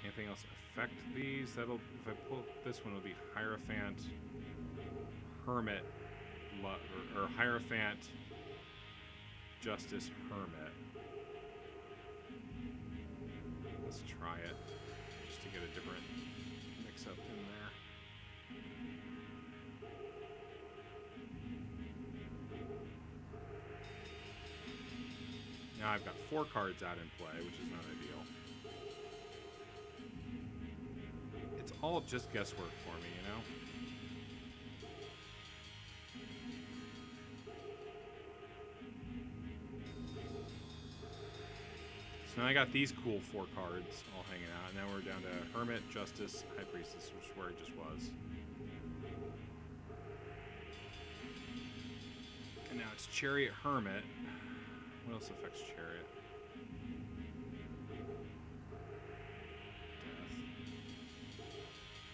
Anything else affect these? If I pull this one, it'll be Hierophant, Hermit, or Hierophant, Justice, Hermit. Let's try it, just to get a different mix-up in there. Now I've got 4 cards out in play, which is not ideal. It's all just guesswork for me, you know? And I got these cool 4 cards all hanging out. And now we're down to Hermit, Justice, High Priestess, which is where it just was. And now it's Chariot, Hermit. What else affects Chariot? Death.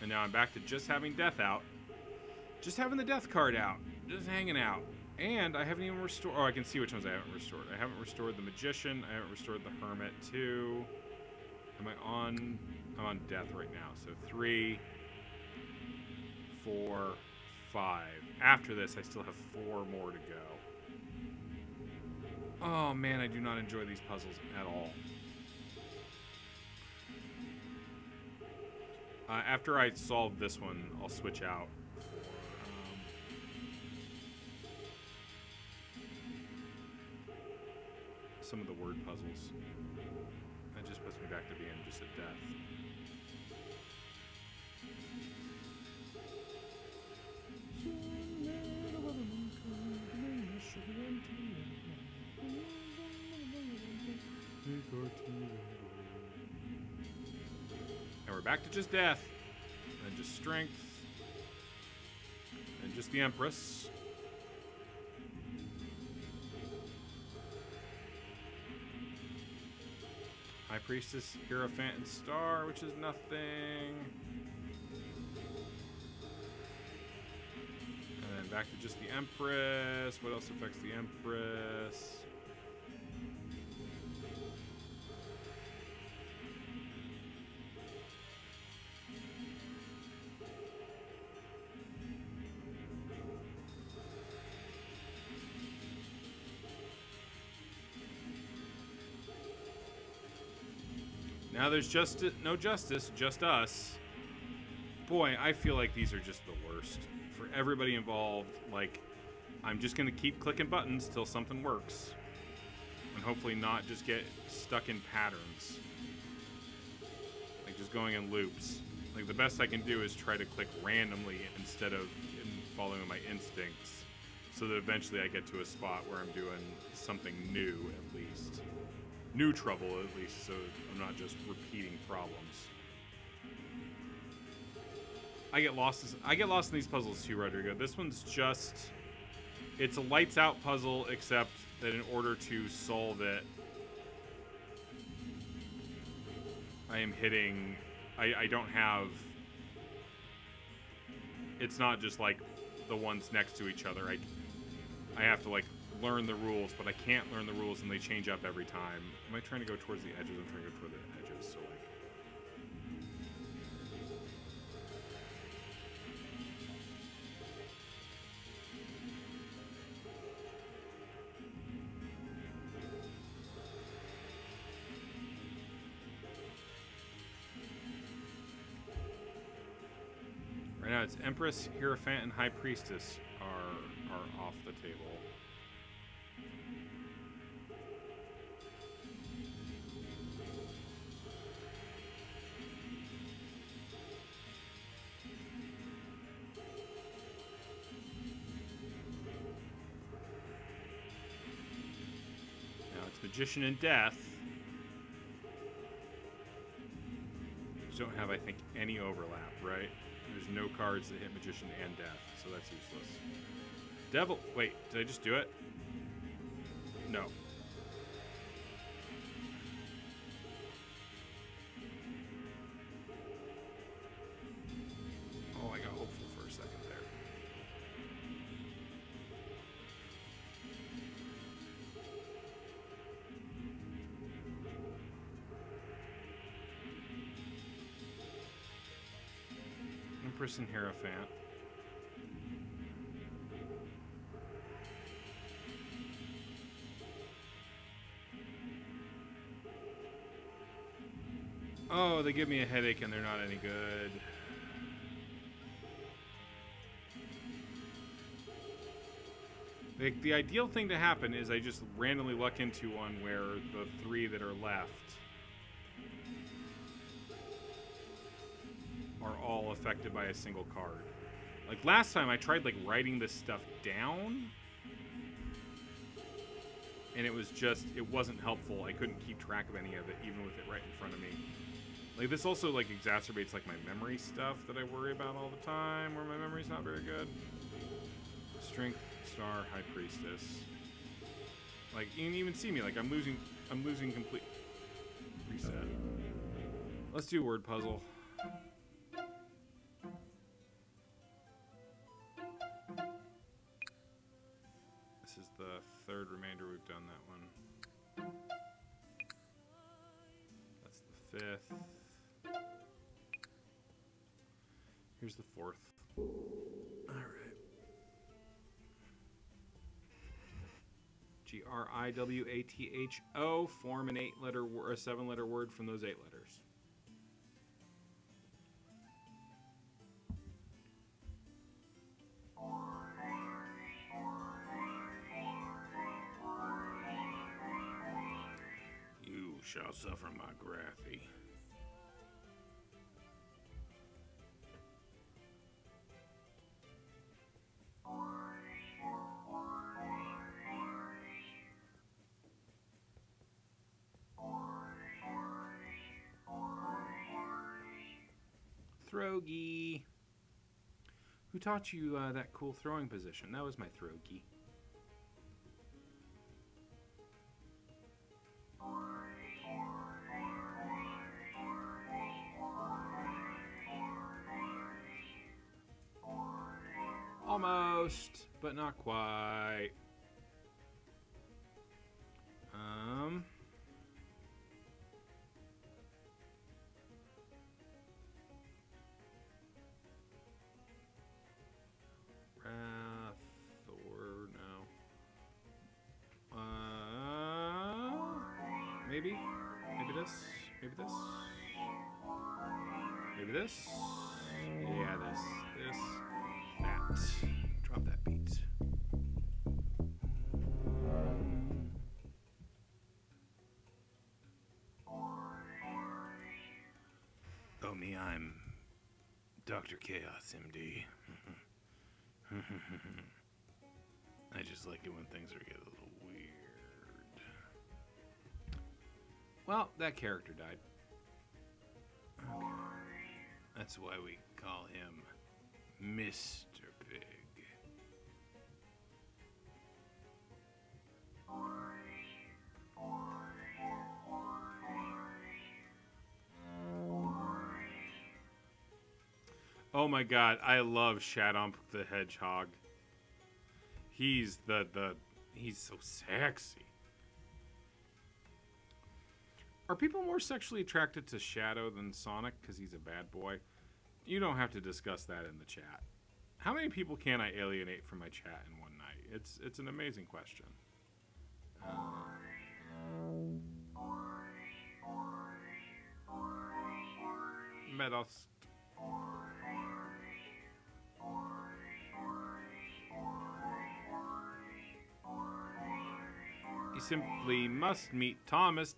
And now I'm back to just having Death out. Just having the Death card out. Just hanging out. And I haven't even restored... Oh, I can see which ones I haven't restored. I haven't restored the Magician. I haven't restored the Hermit, too. Am I on... I'm on Death right now. So 3, 4, 5. After this, I still have 4 more to go. Oh, man, I do not enjoy these puzzles at all. After I solve this one, I'll switch out. Some of the word puzzles. That just puts me back to being just at Death. And we're back to just Death. And just Strength. And just the Empress. High Priestess, Hierophant, and Star, which is nothing. And then back to just the Empress. What else affects the Empress? Now there's just no justice, just us. Boy, I feel like these are just the worst. For everybody involved, like, I'm just gonna keep clicking buttons till something works. And hopefully not just get stuck in patterns. Like, just going in loops. Like, the best I can do is try to click randomly instead of following my instincts. So that eventually I get to a spot where I'm doing something new, at least. New trouble, at least, so I'm not just repeating problems. I get lost in these puzzles too, Rodrigo. This one's just... It's a lights out puzzle, except that in order to solve it, I am hitting... I don't have... It's not just, like, the ones next to each other. I have to, like, learn the rules, but I can't learn the rules and they change up every time. Am I trying to go towards the edges? I'm trying to go toward the edges, so like... Right now it's Empress, Hierophant, and High Priestess are off the table. Magician and Death. Which don't have, I think, any overlap, right? There's no cards that hit Magician and Death, so that's useless. Devil... Wait, did I just do it? No. Oh, I got hopeful for a second there. Empress and Hierophant. Oh, they give me a headache and they're not any good. The ideal thing to happen is I just randomly luck into one where the 3 that are left are all affected by a single card. Like last time I tried like writing this stuff down and it wasn't helpful. I couldn't keep track of any of it, even with it right in front of me. Like, this also, like, exacerbates, like, my memory stuff that I worry about all the time, where my memory's not very good. Strength, Star, High Priestess. Like, you can even see me, like, I'm losing complete... Reset. Let's do a word puzzle. This is the third remainder we've done that one. That's the fifth. Here's the fourth. All right. GRIWATHO. Form an 7-letter word from those 8 letters. You shall suffer my graphy. Throgy. Who taught you that cool throwing position? That was my throgy. Almost, but not quite. Maybe this, maybe this, maybe this. Yeah, this, that. Drop that beat. Oh, me, I'm Dr. Chaos, MD. I just like it when things are getting a little weird. Well, that character died. Okay. That's why we call him Mr. Pig. Oh my god, I love Shadump the Hedgehog. He's he's so sexy. Are people more sexually attracted to Shadow than Sonic because he's a bad boy? You don't have to discuss that in the chat. How many people can I alienate from my chat in one night? It's an amazing question. Medos. You simply must meet Thomas.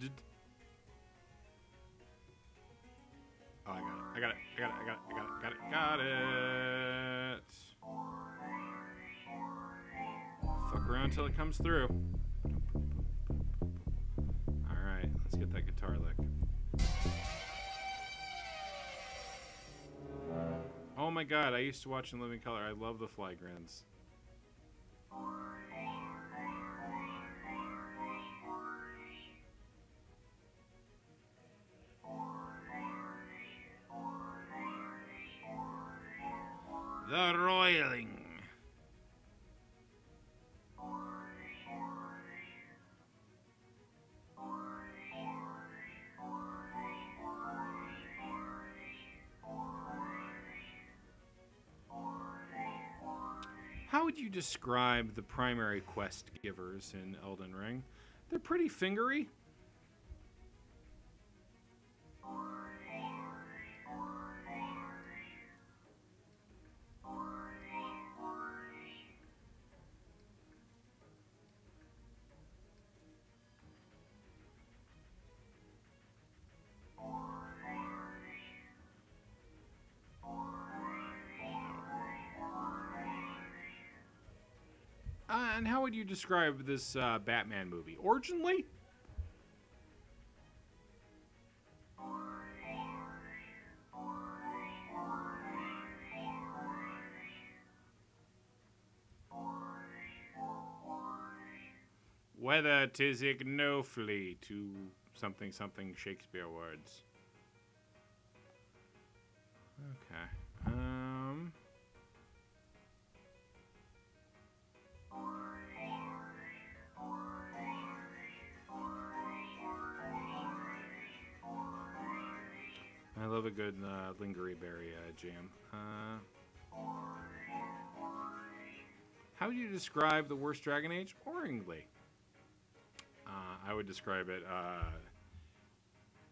Oh, I got it. Fuck around till it comes through. Alright, let's get that guitar lick. Oh my god, I used to watch In Living Color. I love the Flagrants. The roiling. How would you describe the primary quest givers in Elden Ring? They're pretty fingery. And how would you describe this Batman movie? Originally? Whether 'tis ignofully to something something Shakespeare words. Okay. I love a good lingerie-berry jam. How would you describe the worst Dragon Age? Boringly. I would describe it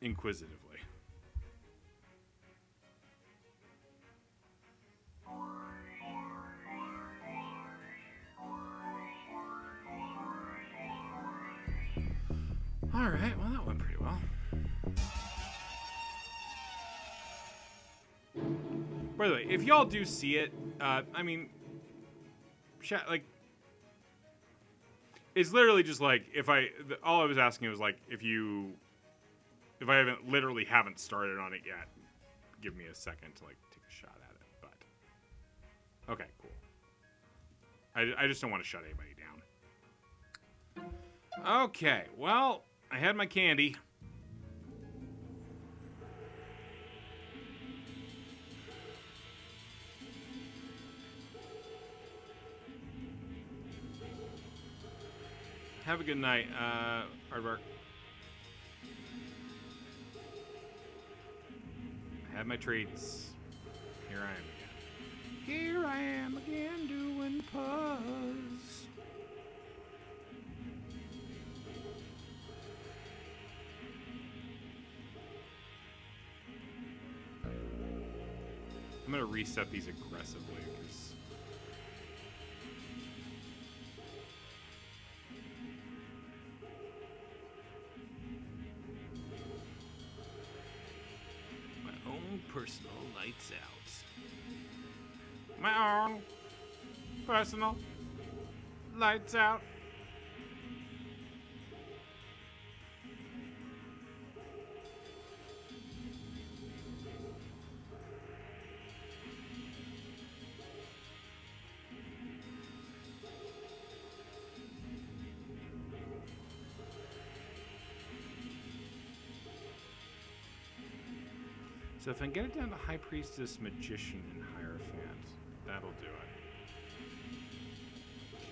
inquisitively. All right, well, that went pretty well. By the way, if y'all do see it, I mean, like, it's literally just like all I was asking was like if I literally haven't started on it yet, give me a second to like take a shot at it. But okay, cool. I just don't want to shut anybody down. Okay, well, I had my candy. Have a good night, Aardvark. I had my treats. Here I am again. Here I am again doing puzz. I'm gonna reset these aggressively because My own personal lights out. my own personal lights out. So if I can get it down to High Priestess, Magician, and Hierophant, that'll do it.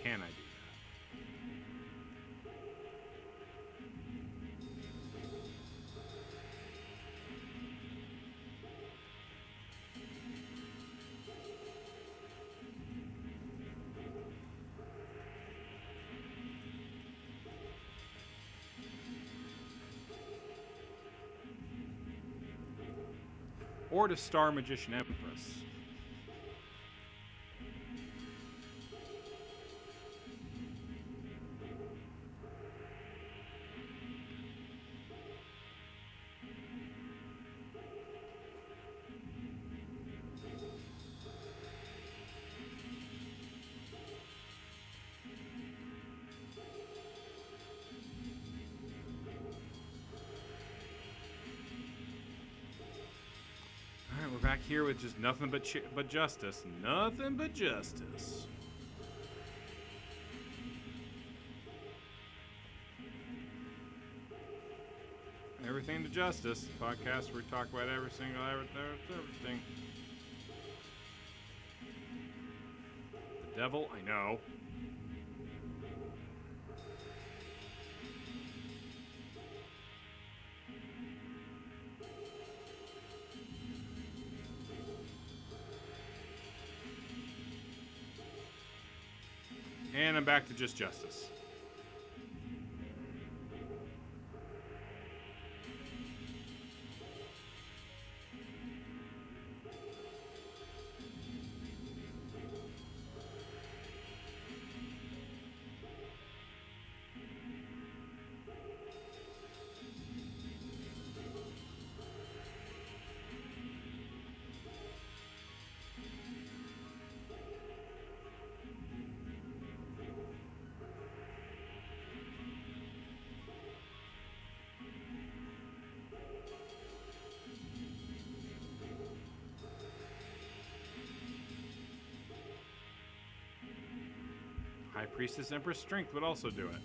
Can I do that? Or to Star Magician Empress. Alright, we're back here with just nothing but justice. Nothing but justice. Everything to Justice. Podcast where we talk about everything. The devil, I know. And I'm back to just justice. High Priestess Empress Strength would also do it.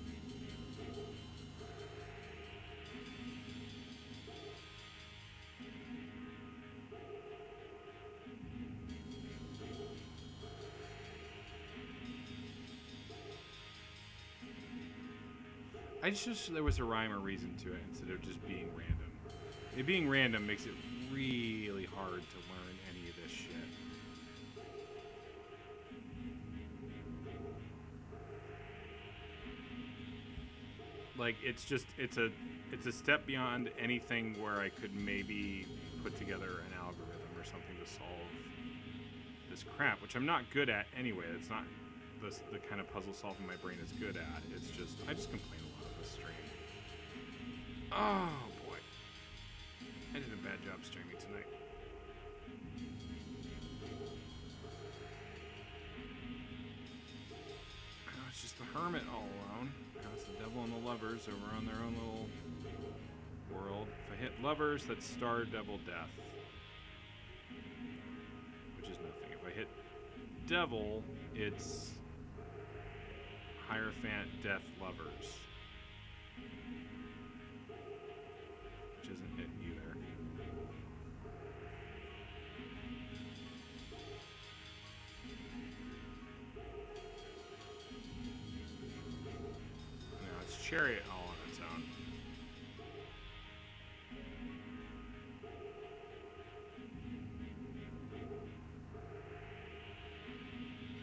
I just wish there was a rhyme or reason to it instead of just being random. It being random makes it really hard to learn any of this shit. Like it's a step beyond anything where I could maybe put together an algorithm or something to solve this crap, which I'm not good at anyway. It's not the kind of puzzle solving my brain is good at. It's just I just complain a lot of this stream. Oh boy, I did a bad job streaming tonight. Now it's just the hermit all alone. Now it's the devil and the lovers over on their own little world. If I hit lovers, that's star devil death, which is nothing. If I hit devil, it's Hierophant death lovers, which isn't it either. Now it's chariot all on its own.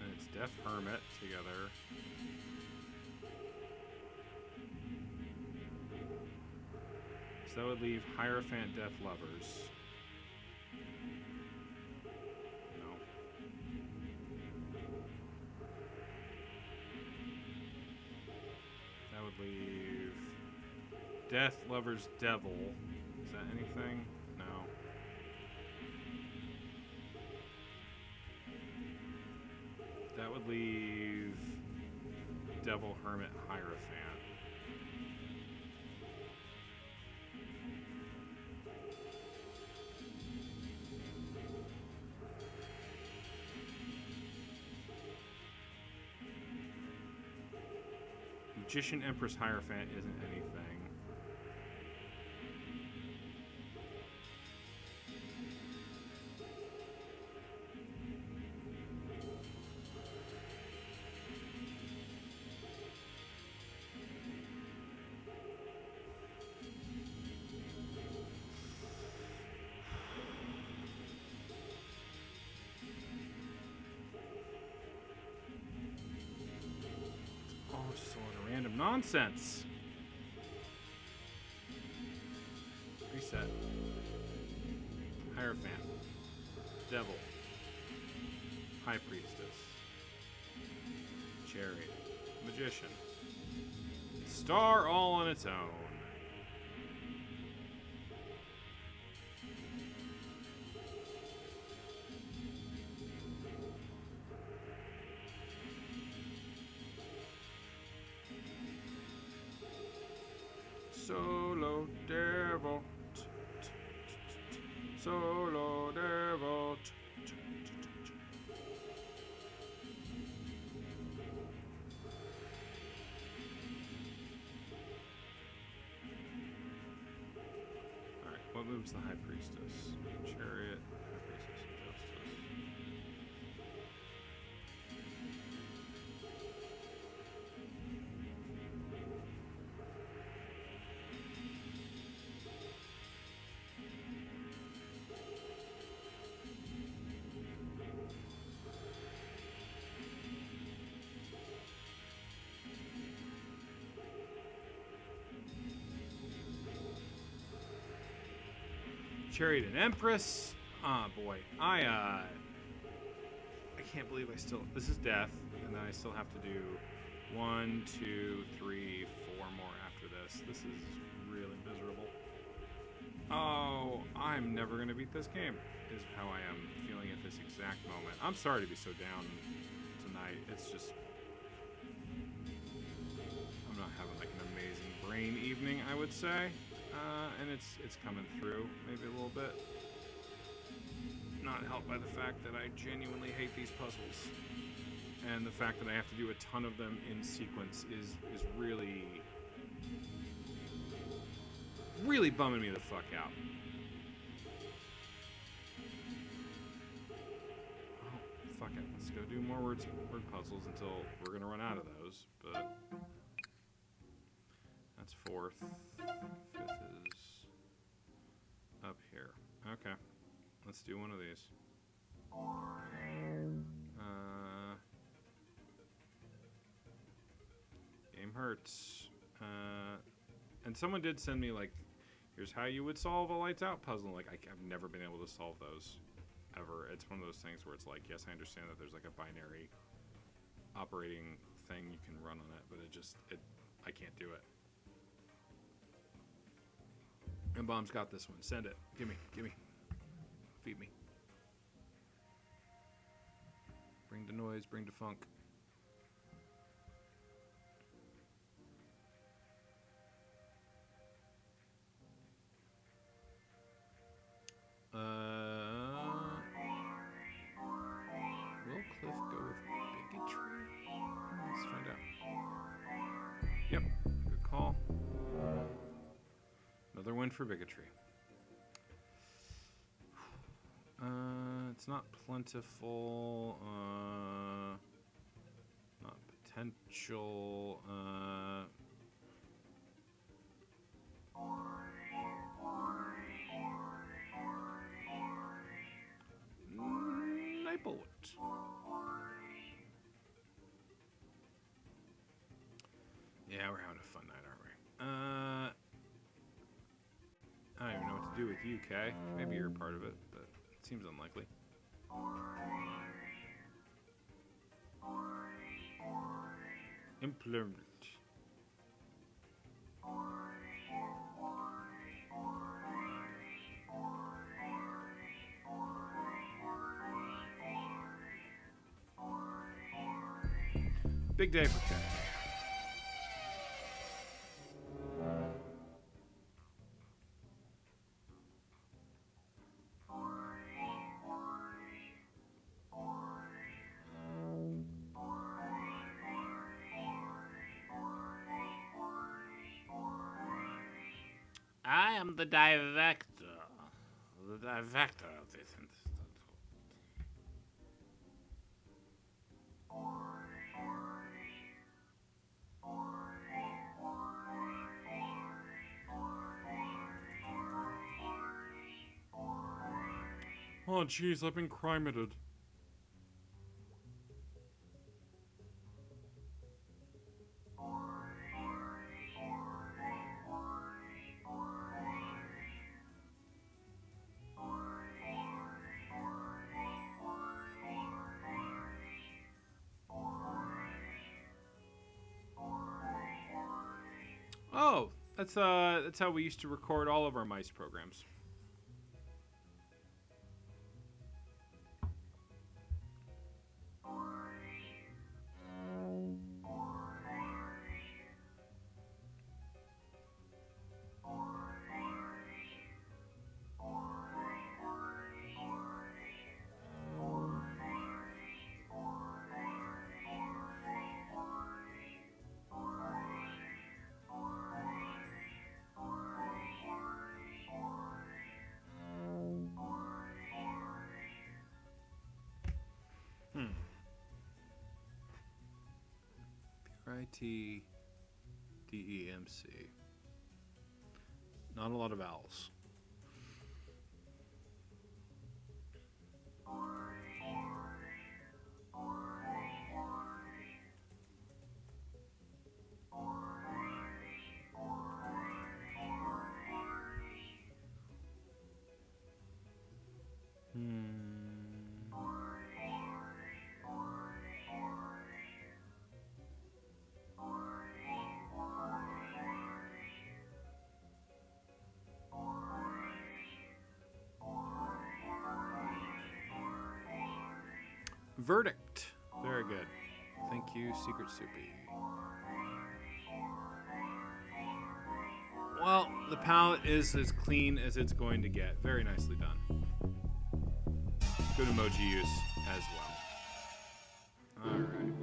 And it's death hermit together. So that would leave Hierophant death lovers. No. That would leave death lovers devil. Is that anything? No. That would leave devil hermit Hierophant. Magician Empress Hierophant isn't anything. Just a lot of random nonsense. Reset. Hierophant. Devil. High Priestess. Chariot. Magician. Star all on its own. Solo devil. Solo devil. Alright, what moves the High Priestess? Chariot, High Priestess, and Justice. Chariot and Empress. Ah, boy. I can't believe I still... This is death, and then I still have to do 1, 2, 3, 4 more after this. This is really miserable. Oh, I'm never going to beat this game, is how I am feeling at this exact moment. I'm sorry to be so down tonight. It's just... I'm not having like an amazing brain evening, I would say. And it's coming through, maybe a little bit. Not helped by the fact that I genuinely hate these puzzles. and the fact that I have to do a ton of them in sequence is really bumming me the fuck out. Well, fuck it. Let's go do more word puzzles until we're gonna run out of those. But that's fourth. Fifth is up here. Okay, let's do one of these. Game hurts. And someone did send me, like, here's how you would solve a lights out puzzle. Like, I've never been able to solve those ever. It's one of those things where it's like, yes, I understand that there's like a binary operating thing you can run on it, but I can't do it. And Bomb's got this one. Send it. Gimme. Feed me. Bring the noise, bring the funk. Will Cliff go with bigotry? Let's find out. Yep, good call. Another win for bigotry. It's not plentiful. Not potential. Nightbolt. Yeah, we're having a fun night, aren't we? I don't even know what to do with you, Kay. Maybe you're a part of it, but it seems unlikely. Implement. Big day for Kay. I am the director. The director of this institute. Oh, jeez, I've been crime-ated. Oh, that's how we used to record all of our mice programs. I-T-D-E-M-C. Not a lot of vowels. Verdict. Very good. Thank you, Secret Soupy. Well, the palette is as clean as it's going to get. Very nicely done. Good emoji use as well. Alright.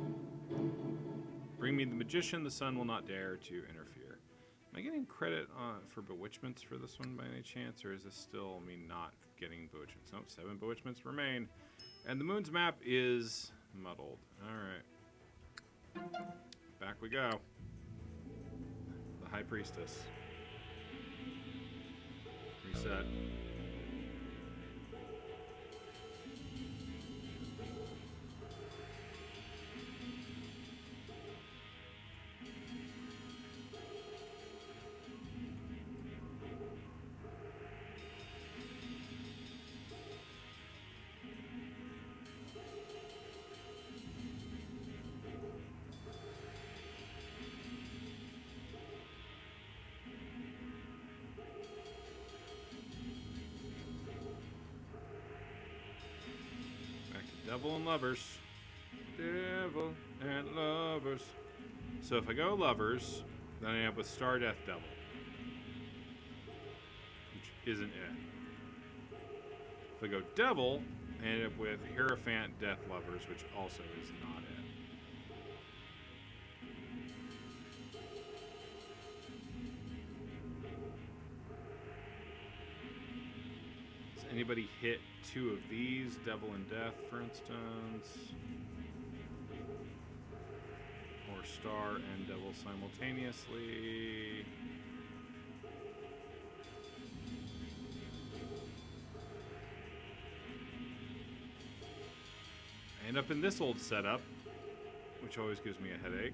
Bring me the magician, the sun will not dare to interfere. Am I getting credit for bewitchments for this one by any chance, or is this still me not getting bewitchments? Nope, 7 bewitchments remain. And the moon's map is muddled. Alright. Back we go. The High Priestess. Reset. Devil and lovers. Devil and lovers. So if I go lovers, then I end up with Star Death Devil. Which isn't it. If I go devil, I end up with Hierophant Death Lovers, which also is not it. Does anybody hit 2 of these? Devil and Death, for instance. Or Star and Devil simultaneously. I end up in this old setup, which always gives me a headache.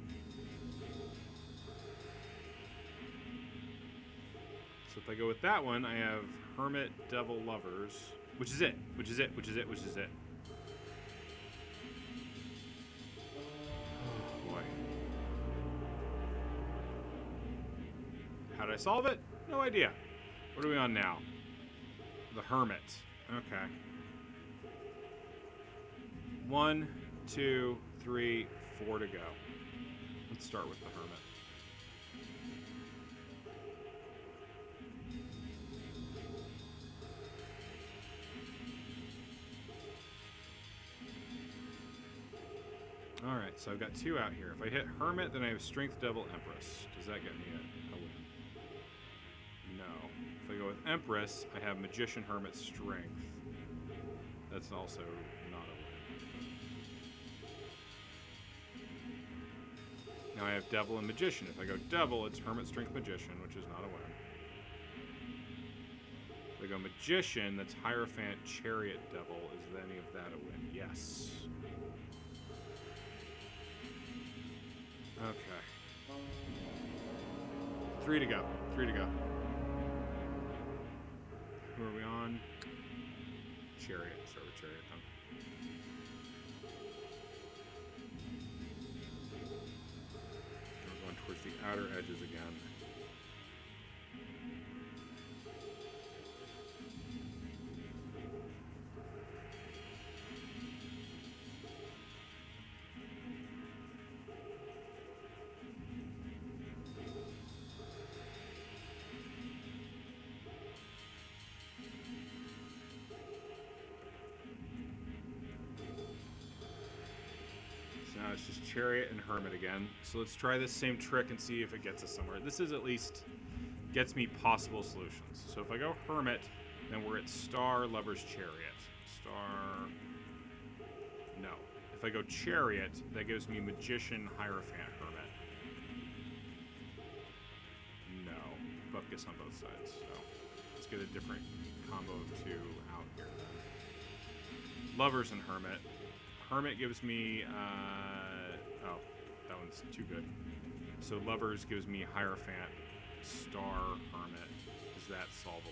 So if I go with that one, I have Hermit, Devil, Lovers, which is it, which is it, which is it, which is it. Oh boy. How did I solve it? No idea. What are we on now? The Hermit. Okay. 1, 2, 3, 4 to go. Let's start with the Hermit. Alright, so I've got 2 out here. If I hit Hermit, then I have Strength, Devil, Empress. Does that get me a win? No. If I go with Empress, I have Magician, Hermit, Strength. That's also not a win. Now I have Devil and Magician. If I go Devil, it's Hermit, Strength, Magician, which is not a win. If I go Magician, that's Hierophant, Chariot, Devil. Is any of that a win? Yes. Okay. 3 to go. 3 to go. Who are we on? Chariot. Start with Chariot then. We're going towards the outer edges again. Now it's just Chariot and Hermit again. So let's try this same trick and see if it gets us somewhere. This is at least gets me possible solutions. So if I go Hermit, then we're at Star, Lovers, Chariot. Star. No. If I go Chariot, that gives me Magician, Hierophant, Hermit. No. Bupkis on both sides. So let's get a different combo of 2 out here then. Lovers and Hermit. Hermit gives me, oh, that one's too good. So Lovers gives me Hierophant, Star, Hermit. Is that solvable?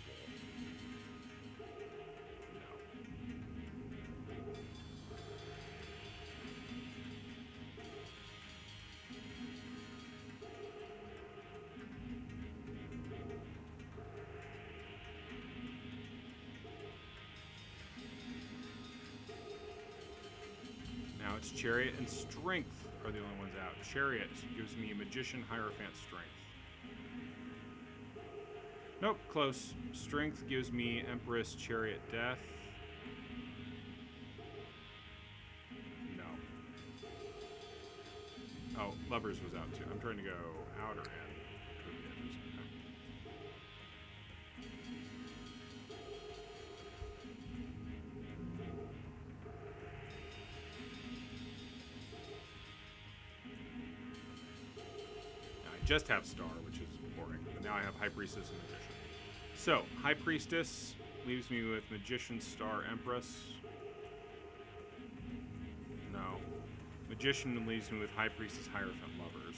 Now it's Chariot and Strength are the only ones out. Chariot gives me Magician, Hierophant, Strength. Nope, close. Strength gives me Empress, Chariot, Death. No. Oh, Lovers was out too. I'm trying to go outer end toward the edges. Okay. Now I just have Star, which is boring. But now I have High Priestess and Magician. So, High Priestess leaves me with Magician, Star, Empress. No. Magician leaves me with High Priestess, Hierophant, Lovers.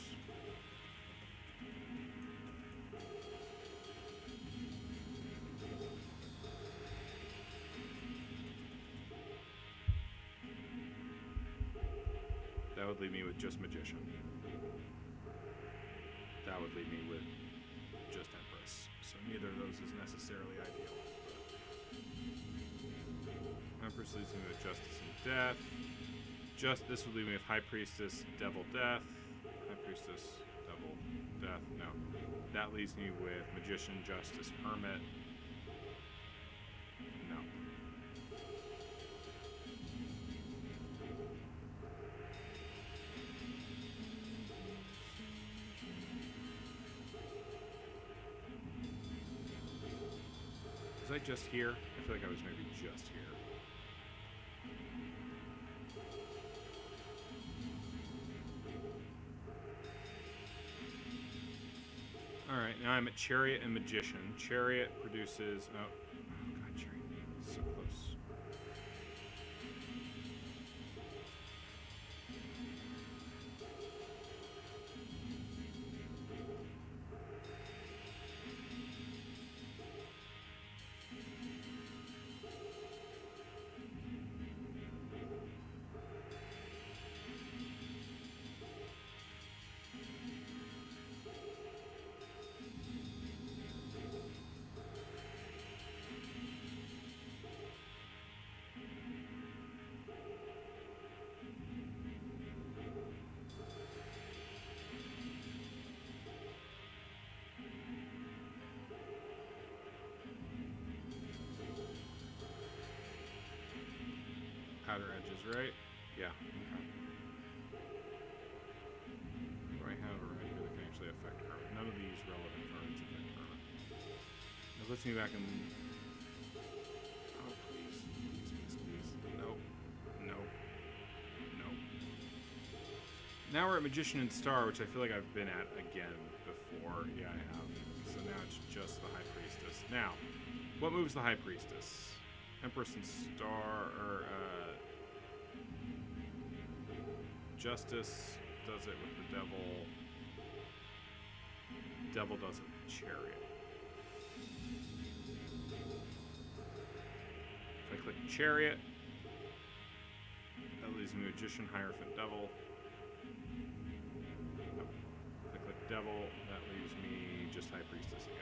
That would leave me with just Magician. That would leave me with just Empress. So neither of those is necessarily ideal. Empress leaves me with Justice and Death. This would leave me with High Priestess, Devil, Death. High Priestess, Devil, Death. No. That leaves me with Magician, Justice, Hermit. No. Was I just here? I feel like I was maybe just here. Alright, now I'm at Chariot and Magician. Chariot produces... Oh, God, Chariot. It's so close. Outer edges, right? Yeah, okay. What do I have around here that can actually affect Hermit? None of these relevant cards affect Hermit. It puts me back in... Oh, please. Please, please, please. Nope. Nope. Nope. Now we're at Magician and Star, which I feel like I've been at again before. Yeah, I have. So now it's just the High Priestess. Now, what moves the High Priestess? Empress and Star, or, Justice does it with the Devil. Devil does it with Chariot. If I click Chariot, that leaves me Magician, Hierophant, Devil. Nope. If I click Devil, that leaves me just High Priestess again.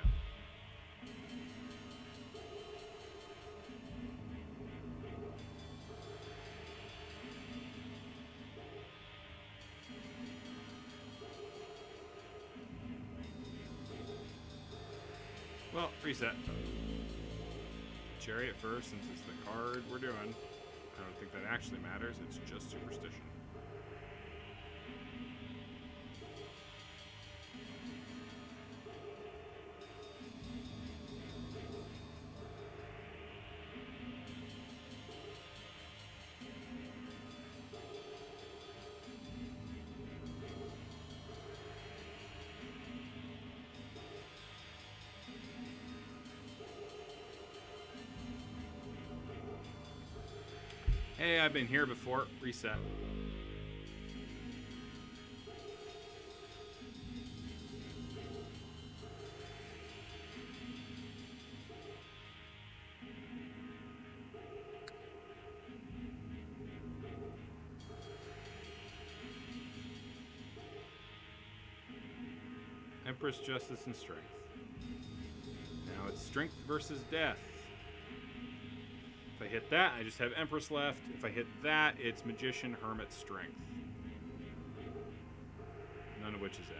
Well, reset. Chariot first, since it's the card we're doing. I don't think that actually matters, it's just superstition. Hey, I've been here before. Reset. Empress, Justice, and Strength. Now it's Strength versus Death. If I hit that, I just have Empress left. If I hit that, it's Magician, Hermit, Strength. None of which is it.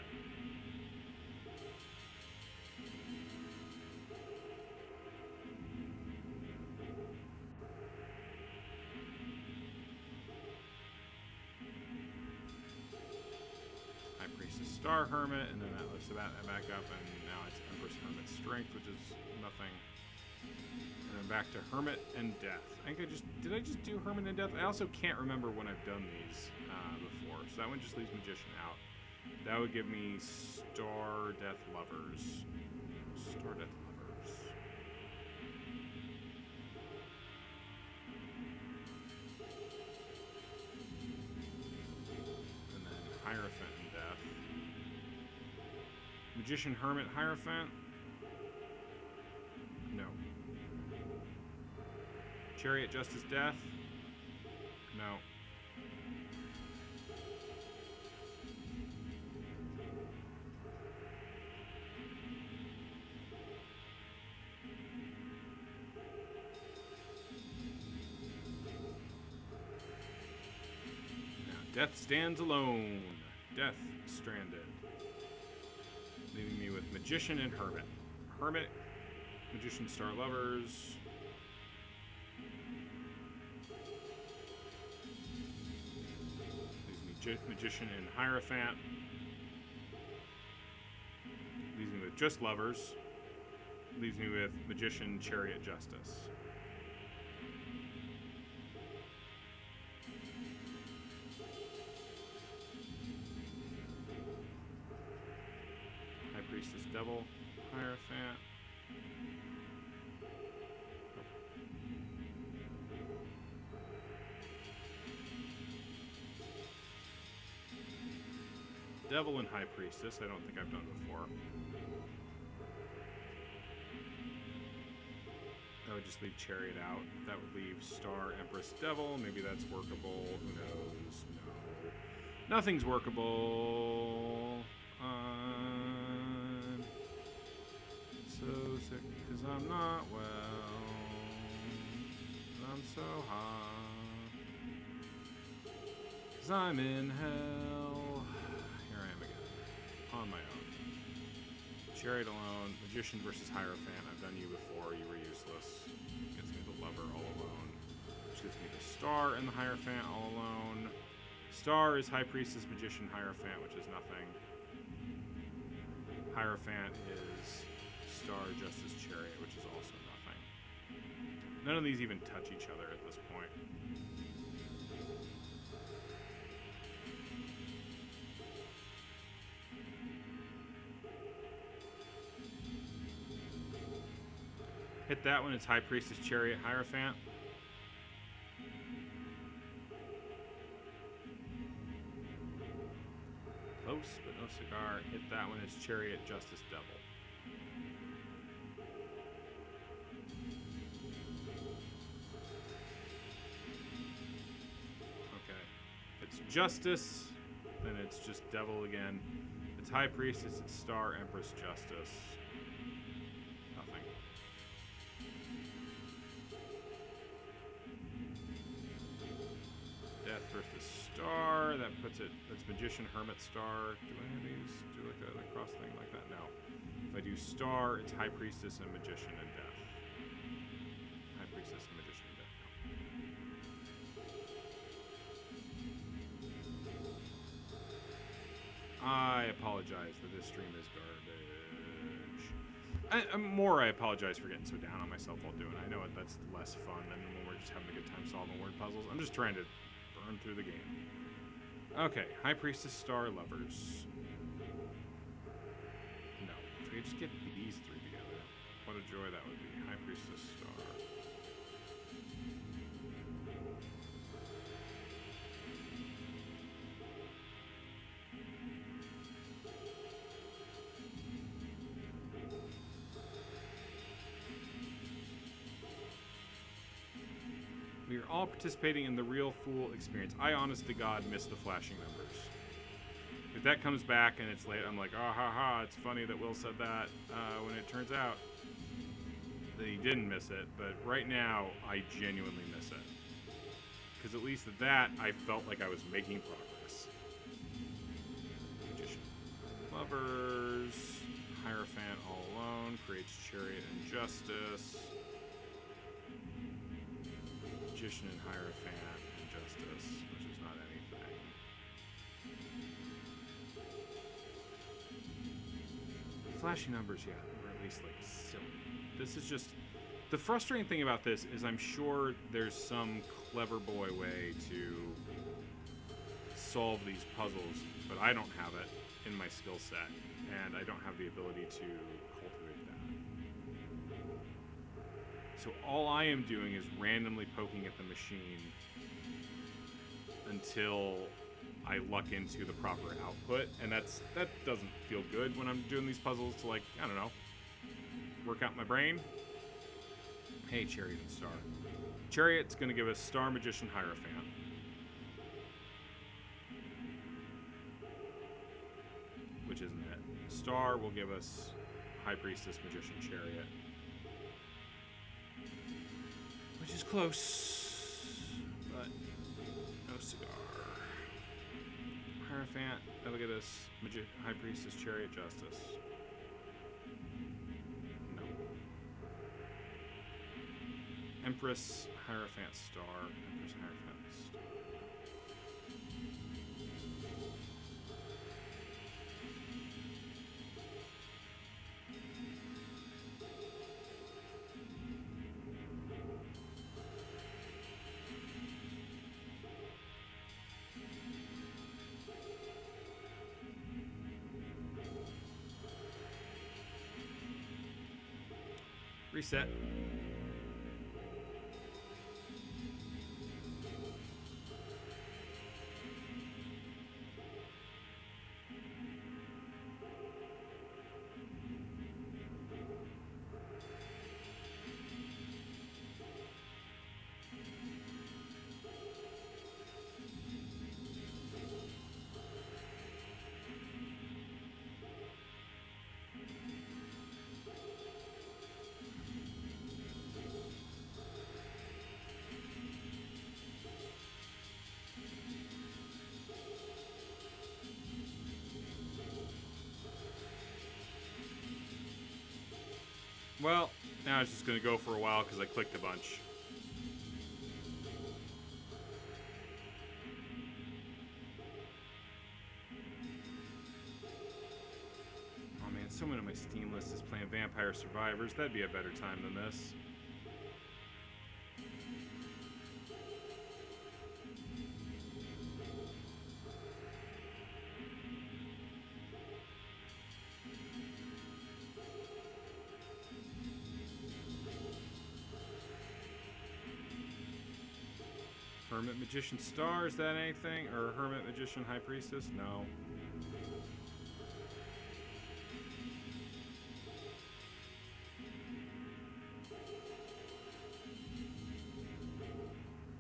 High Star Hermit, and then that lifts that back up, and now it's Empress Hermit Strength, which is nothing. And then back to Hermit and Death. I think did I just do Hermit and Death? I also can't remember when I've done these before, so that one just leaves Magician out. That would give me Star Death Lovers. Star Death Lovers. And then Hierophant and Death. Magician, Hermit, Hierophant? No. Chariot, Justice, Death? No. Death stands alone. Death stranded. Leaving me with Magician and Hermit. Hermit, Magician, Star Lovers. Leaves me Magician and Hierophant. Leaves me with just Lovers. Leaves me with Magician, Chariot, Justice. Priestess, Devil, Hierophant. Devil and High Priestess, I don't think I've done before. That would just leave Chariot out. That would leave Star, Empress, Devil. Maybe that's workable. Who knows? No. Nothing's workable. So sick because I'm not well. I'm so hot. Because I'm in hell. Here I am again. On my own. Chariot alone. Magician versus Hierophant. I've done you before. You were useless. Gets me the Lover all alone. Which gets me the Star and the Hierophant all alone. Star is High Priestess, Magician, Hierophant, which is nothing. Hierophant is Star, Justice, Chariot, which is also nothing. None of these even touch each other at this point. Hit that one, it's High Priestess, Chariot, Hierophant. Close, but no cigar. Hit that one, it's Chariot, Justice, Devil. Justice, then it's just Devil again. It's High Priestess, it's Star, Empress, Justice. Nothing. Death versus Star, that puts it, that's Magician, Hermit, Star. Do any of these do like a cross thing like that? No. If I do Star, it's High Priestess and Magician and Death. High Priestess and Magician and Death. I apologize that this stream is garbage. I apologize for getting so down on myself while doing it. I know that's less fun than when we're just having a good time solving word puzzles. I'm just trying to burn through the game. Okay, High Priestess, Star, Lovers. No, if we could just get these three together, what a joy that would be. High Priestess, Star. We are all participating in the Real Fool experience. I, honest to God, miss the flashing numbers. If that comes back and it's late, I'm like, oh, ha, ha, it's funny that Will said that when it turns out that he didn't miss it. But right now, I genuinely miss it. Because at least at that, I felt like I was making progress. Magician. Lovers. Hierophant all alone. Creates Chariot and Justice. Magician and Hierophant and Justice, which is not anything. flashy numbers yet, or at least like silly. This is just the frustrating thing about this is I'm sure there's some clever boy way to solve these puzzles, but I don't have it in my skill set, and I don't have the ability to cultivate that. So all I am doing is randomly poking at the machine until I luck into the proper output, and that doesn't feel good when I'm doing these puzzles to, like, I don't know, work out my brain. Hey, Chariot and Star. Chariot's gonna give us Star Magician Hierophant. Which isn't it. Star will give us High Priestess Magician Chariot. Which is close, but no cigar. Hierophant, that'll get us High Priestess Chariot Justice. No. Empress Hierophant Star. Empress Hierophant Star. Reset. Well, now it's just going to go for a while because I clicked a bunch. Oh man, someone on my Steam list is playing Vampire Survivors. That'd be a better time than this. Hermit Magician Star, is that anything? Or Hermit Magician High Priestess? No.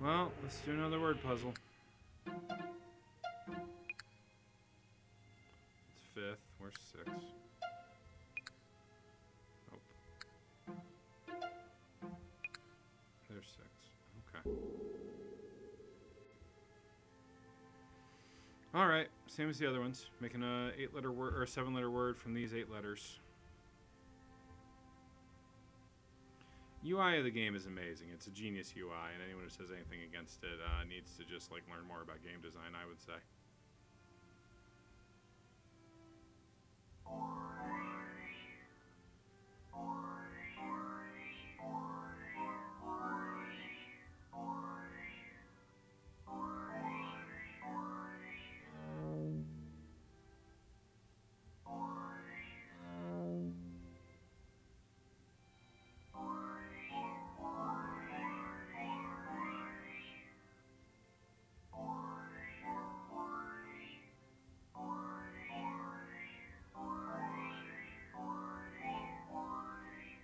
Well, let's do another word puzzle. It's fifth. Where's sixth? Nope. There's six. Okay. All right, same as the other ones. Making a 8-letter word or a 7-letter word from these 8 letters. UI of the game is amazing. It's a genius UI, and anyone who says anything against it needs to just like learn more about game design, I would say.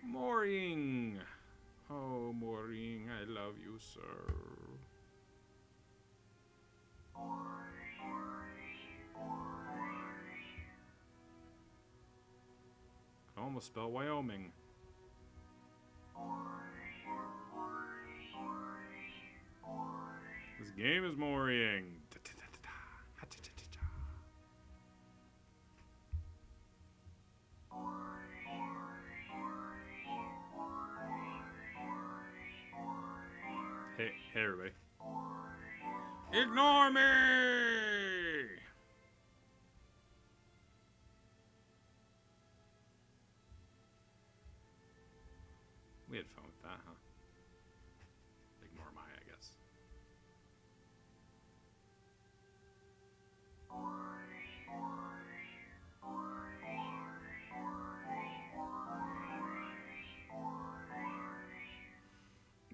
Mooring. Oh, Mooring, I love you, sir. Could almost spell Wyoming. This game is mooring. Hey, everybody. Ignore me!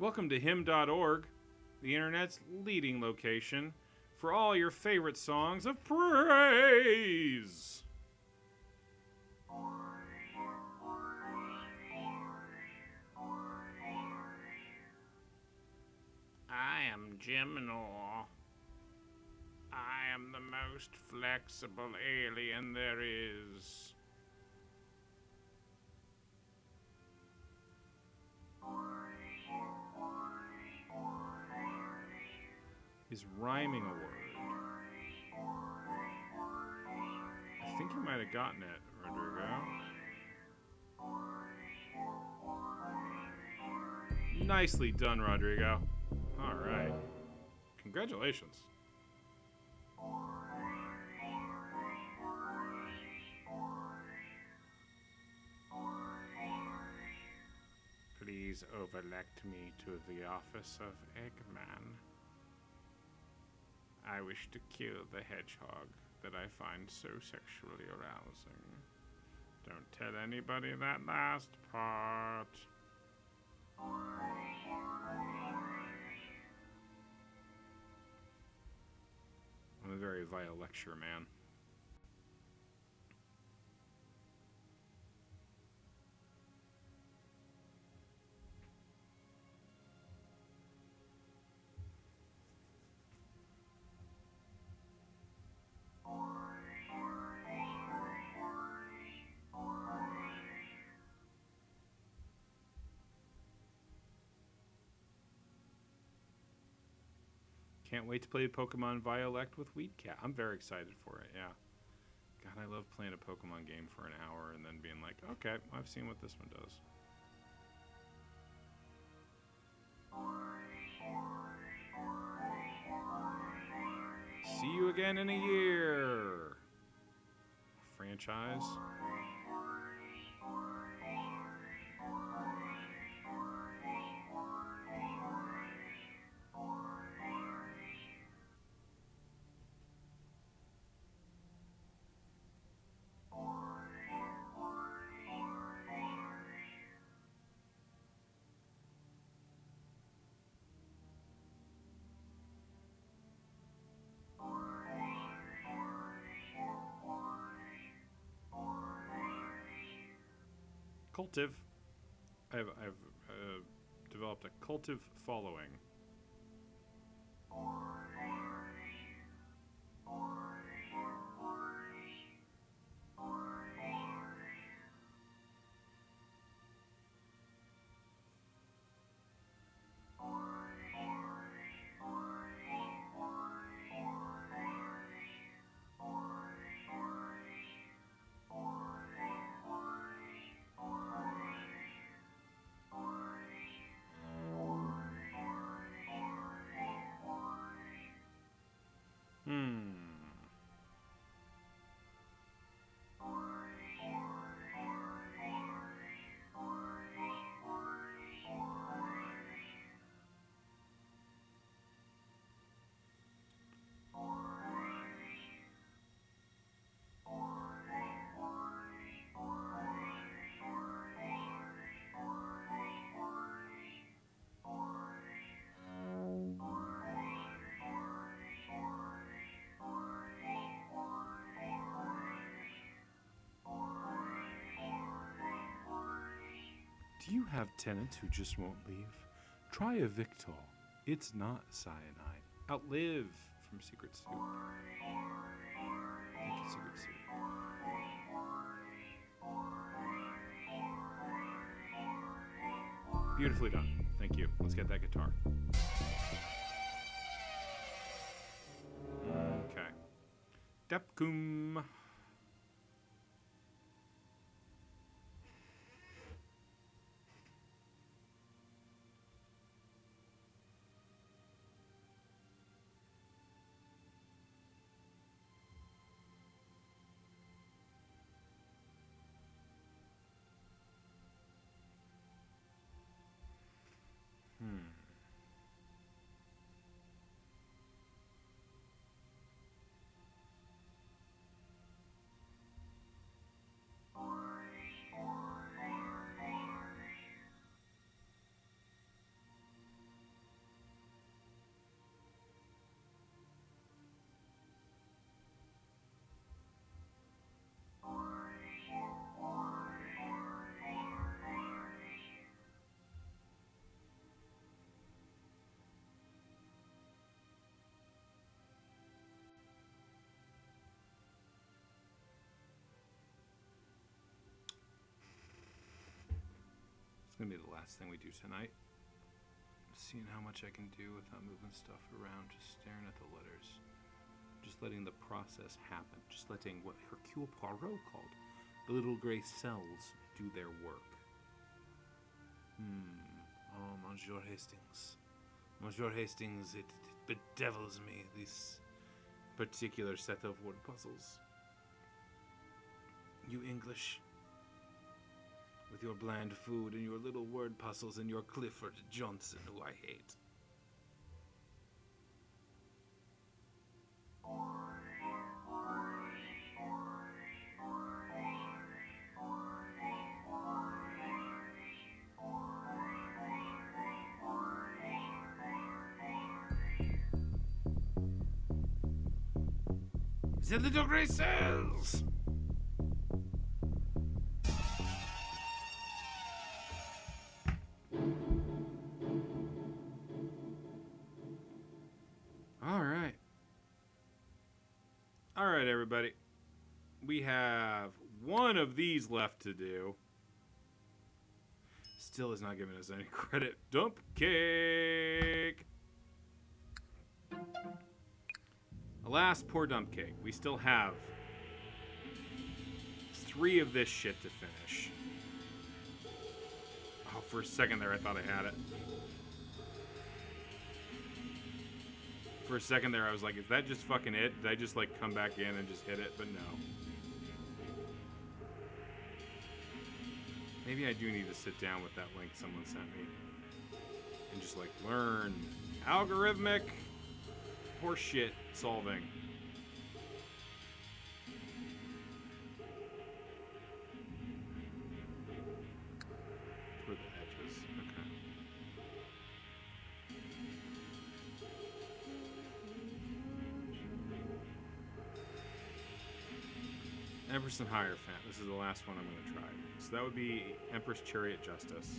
Welcome to hymn.org, the internet's leading location for all your favorite songs of praise. I am Gemini. I am the most flexible alien there is. Is rhyming a word? I think you might have gotten it, Rodrigo. Nicely done, Rodrigo. All right. Congratulations. Please overlect me to the office of Eggman. I wish to kill the hedgehog that I find so sexually arousing. Don't tell anybody that last part. I'm a very vile lecture man. Can't wait to play Pokemon Violect with Weedcat. I'm very excited for it, yeah. God, I love playing a Pokemon game for an hour and then being like, okay, I've seen what this one does. See you again in a year. Franchise. Cultive. I've developed a cultive following. Do you have tenants who just won't leave? Try a Victol. It's not cyanide. Outlive from Secret Soup. Thank you, Secret Soup. Beautifully done. Thank you. Let's get that guitar. Okay. Depkum. gonna be the last thing we do tonight. Seeing how much I can do without moving stuff around, just staring at the letters. Just letting the process happen. Just letting what Hercule Poirot called the little gray cells do their work. Oh, Monsieur Hastings. Monsieur Hastings, it bedevils me, this particular set of word puzzles. You English, with your bland food and your little word puzzles and your Clifford Johnson, who I hate. The little gray cells! Alright. Alright, everybody. We have one of these left to do. Still is not giving us any credit. Dump cake! Alas, poor dump cake. We still have 3 of this shit to finish. Oh, for a second there, I thought I had it. For a second there, I was like, is that just fucking it? Did I just, like, come back in and just hit it? But no. Maybe I do need to sit down with that link someone sent me. And just, like, learn algorithmic horseshit solving. For the edges. Okay. Empress and Hierophant. This is the last one I'm going to try. So that would be Empress Chariot Justice.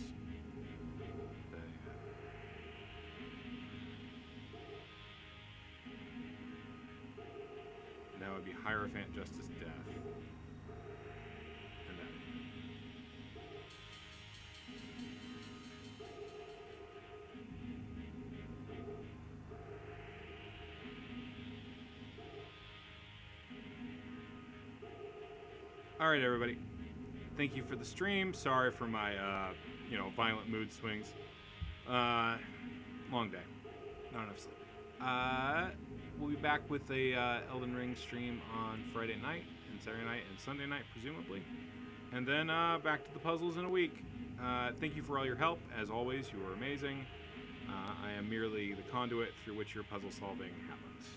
That would be Hierophant Justice Death. And then. Alright, everybody. Thank you for the stream. Sorry for my, violent mood swings. Long day. Not enough sleep. We'll be back with a Elden Ring stream on Friday night and Saturday night and Sunday night, presumably. And then back to the puzzles in a week. Thank you for all your help. As always, you are amazing. I am merely the conduit through which your puzzle solving happens.